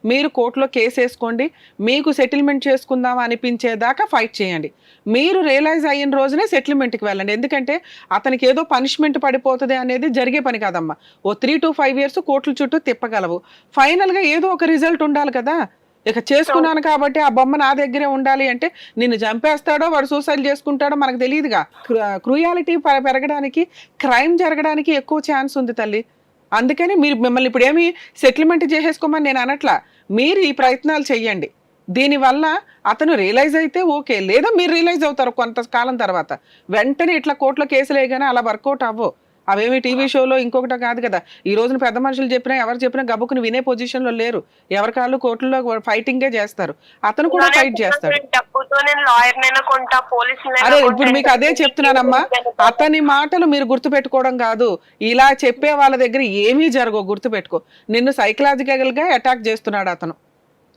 మీరు కోర్టులో కేసు వేసుకోండి, మీకు సెటిల్మెంట్ చేసుకుందాం అనిపించేదాకా ఫైట్ చేయండి. మీరు రియలైజ్ అయిన రోజునే సెటిల్మెంట్కి వెళ్ళండి. ఎందుకంటే అతనికి ఏదో పనిష్మెంట్ పడిపోతుంది అనేది జరిగే పని కాదమ్మా. ఓ 3 to 5 years కోర్టుల చుట్టూ తిప్పగలవు. ఫైనల్గా ఏదో ఒక రిజల్ట్ ఉండాలి కదా. ఇక చేసుకున్నాను కాబట్టి ఆ బొమ్మ నా దగ్గరే ఉండాలి అంటే నిన్ను చంపేస్తాడో వాడు సూసైడ్ చేసుకుంటాడో మనకు తెలియదుగా. క్రూయాలిటీ పెరగడానికి, క్రైమ్ జరగడానికి ఎక్కువ ఛాన్స్ ఉంది తల్లి. అందుకని మీరు మిమ్మల్ని ఇప్పుడు ఏమి సెటిల్మెంట్ చేసేసుకోమని నేను అనట్లా, మీరు ఈ ప్రయత్నాలు చెయ్యండి. దీనివల్ల అతను రియలైజ్ అయితే ఓకే, లేదా మీరు రియలైజ్ అవుతారు కొంతకాలం తర్వాత. వెంటనే ఇట్లా కోర్టులో కేసులు వేయగానే అలా వర్కౌట్ అవ్వవు. అవేమి టీవీ షోలో ఇంకొకటి కాదు కదా. ఈ రోజున పెద్ద మనుషులు చెప్పినా ఎవరు చెప్పినా గబుకుని వినే పొజిషన్లో లేరు. ఎవరి కాళ్ళు కోర్టులో ఫైటింగే చేస్తారు. అతను కూడా ఫైట్ చేస్తాడు. అరే ఇప్పుడు మీకు అదే చెప్తున్నానమ్మా, అతని మాటలు మీరు గుర్తుపెట్టుకోవడం కాదు, ఇలా చెప్పే వాళ్ళ దగ్గర ఏమీ జరగవు. గుర్తుపెట్టుకో, నిన్ను సైకలాజికల్ గా అటాక్ చేస్తున్నాడు అతను.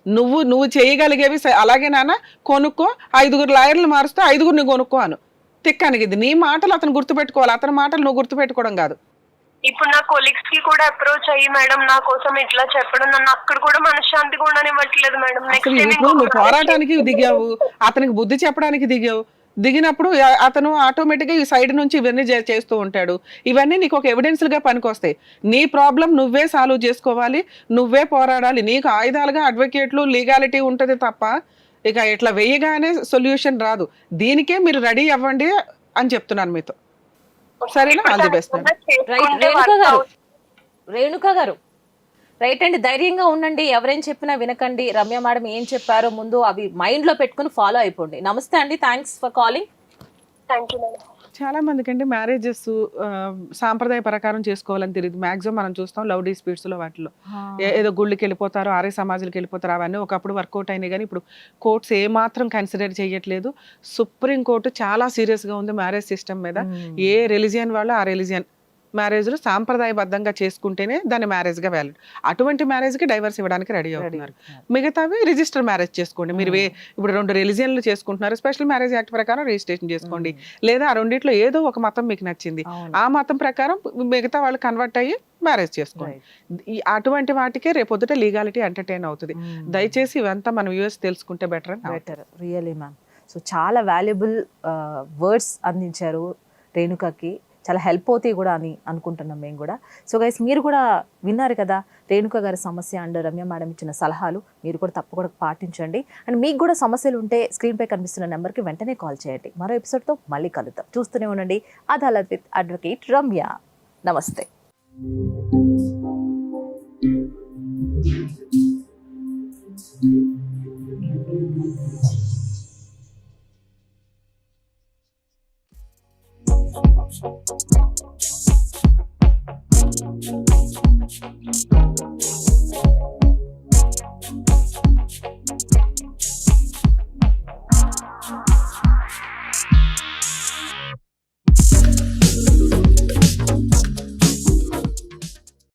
నువ్వు చేయగలిగేవి అలాగే నాన్న కొనుక్కో, 5 లాయర్లు మారుస్తూ 5 కొనుక్కో అను. తిక్కానికి ఇది నీ మాటలు అతను గుర్తుపెట్టుకోవాలి, అతని మాటలు నువ్వు గుర్తుపెట్టుకోవడం కాదు. ఇప్పుడు నా కొలీగ్స్ కి కూడా అప్రోచ్ అయ్యి మేడం నా కోసం ఇట్లా చెప్పడం నన్ను అక్కడ కూడా మనశ్శాంతి కూడా ఇవ్వట్లేదు మేడం. నువ్వు పోరాటానికి దిగావు, అతనికి బుద్ధి చెప్పడానికి దిగావు. దిగినప్పుడు అతను ఆటోమేటిక్గా ఈ సైడ్ నుంచి ఇవన్నీ చేస్తూ ఉంటాడు. ఇవన్నీ నీకు ఒక ఎవిడెన్స్లుగా పనికొస్తాయి. నీ ప్రాబ్లం నువ్వే సాల్వ్ చేసుకోవాలి, నువ్వే పోరాడాలి. నీకు ఆయుధాలుగా అడ్వకేట్లు, లీగాలిటీ ఉంటుంది తప్ప ఇక ఇట్లా వేయగానే సొల్యూషన్ రాదు. దీనికే మీరు రెడీ అవ్వండి అని చెప్తున్నాను మీతో, సరేనా? All the best. రేణుక గారు రైట్ అండి, ధైర్యంగా ఉండండి, ఎవరేం చెప్పినా వినకండి. రమ్య మేడం ఏం చెప్పారో ముందు అవి మైండ్ లో పెట్టుకుని ఫాలో అయిపోండి. నమస్తే అండి, థ్యాంక్స్ ఫర్ కాలింగ్. చాలా మందికి అండి మ్యారేజెస్ సాంప్రదాయ ప్రకారం చేసుకోవాలని తెలియదు. మాక్సిమం మనం చూస్తాం లవ్ డిస్ప్యూట్స్ లో వాటిలో ఏదో గుళ్ళకి వెళ్ళిపోతారు, ఆర్య సమాజాలకు వెళ్ళిపోతారు. అవన్నీ ఒకప్పుడు వర్కౌట్ అయినాయి కానీ ఇప్పుడు కోర్ట్స్ ఏమాత్రం కన్సిడర్ చేయట్లేదు. సుప్రీం కోర్టు చాలా సీరియస్ గా ఉంది మ్యారేజ్ సిస్టమ్ మీద. ఏ రిలీజియన్ వాళ్ళు ఆ రిలీజియన్ మ్యారేజ్లు సాంప్రదాయబద్ధంగా చేసుకుంటేనే దాన్ని మ్యారేజ్గా వ్యాలిడ్. అటువంటి మ్యారేజ్కి డైవర్స్ ఇవ్వడానికి రెడీ అవుతున్నారు. మిగతావి రిజిస్టర్ మ్యారేజ్ చేసుకోండి. మీరు ఇప్పుడు 2 రిలీజియన్లు చేసుకుంటున్నారు, స్పెషల్ మ్యారేజ్ యాక్ట్ ప్రకారం రిజిస్ట్రేషన్ చేసుకోండి. లేదా ఆ రెండిట్లో ఏదో ఒక మతం మీకు నచ్చింది, ఆ మతం ప్రకారం మిగతా వాళ్ళు కన్వర్ట్ అయ్యి మ్యారేజ్ చేసుకోండి. అటువంటి వాటికే రేపొద్దుట లీగాలిటీ ఎంటర్టైన్ అవుతుంది. దయచేసి ఇవంతా మనం యూఎస్ తెలుసుకుంటే బెటర్. Really ma'am. సో చాలా వాల్యుబుల్ వర్డ్స్ అందించారు రేణుకకి. చాలా హెల్ప్ అవుతాయి కూడా అని అనుకుంటున్నాం మేము కూడా. సో గైస్, మీరు కూడా విన్నారు కదా రేణుక గారి సమస్య అండ్ రమ్య మేడం ఇచ్చిన సలహాలు, మీరు కూడా తప్పకుండా పాటించండి. అండ్ మీకు కూడా సమస్యలు ఉంటే స్క్రీన్పై కనిపిస్తున్న నెంబర్కి వెంటనే కాల్ చేయండి. మరో ఎపిసోడ్తో మళ్ళీ కలుద్దాం. చూస్తూనే ఉండండి అదాలత్ విత్ అడ్వకేట్ రమ్య. నమస్తే.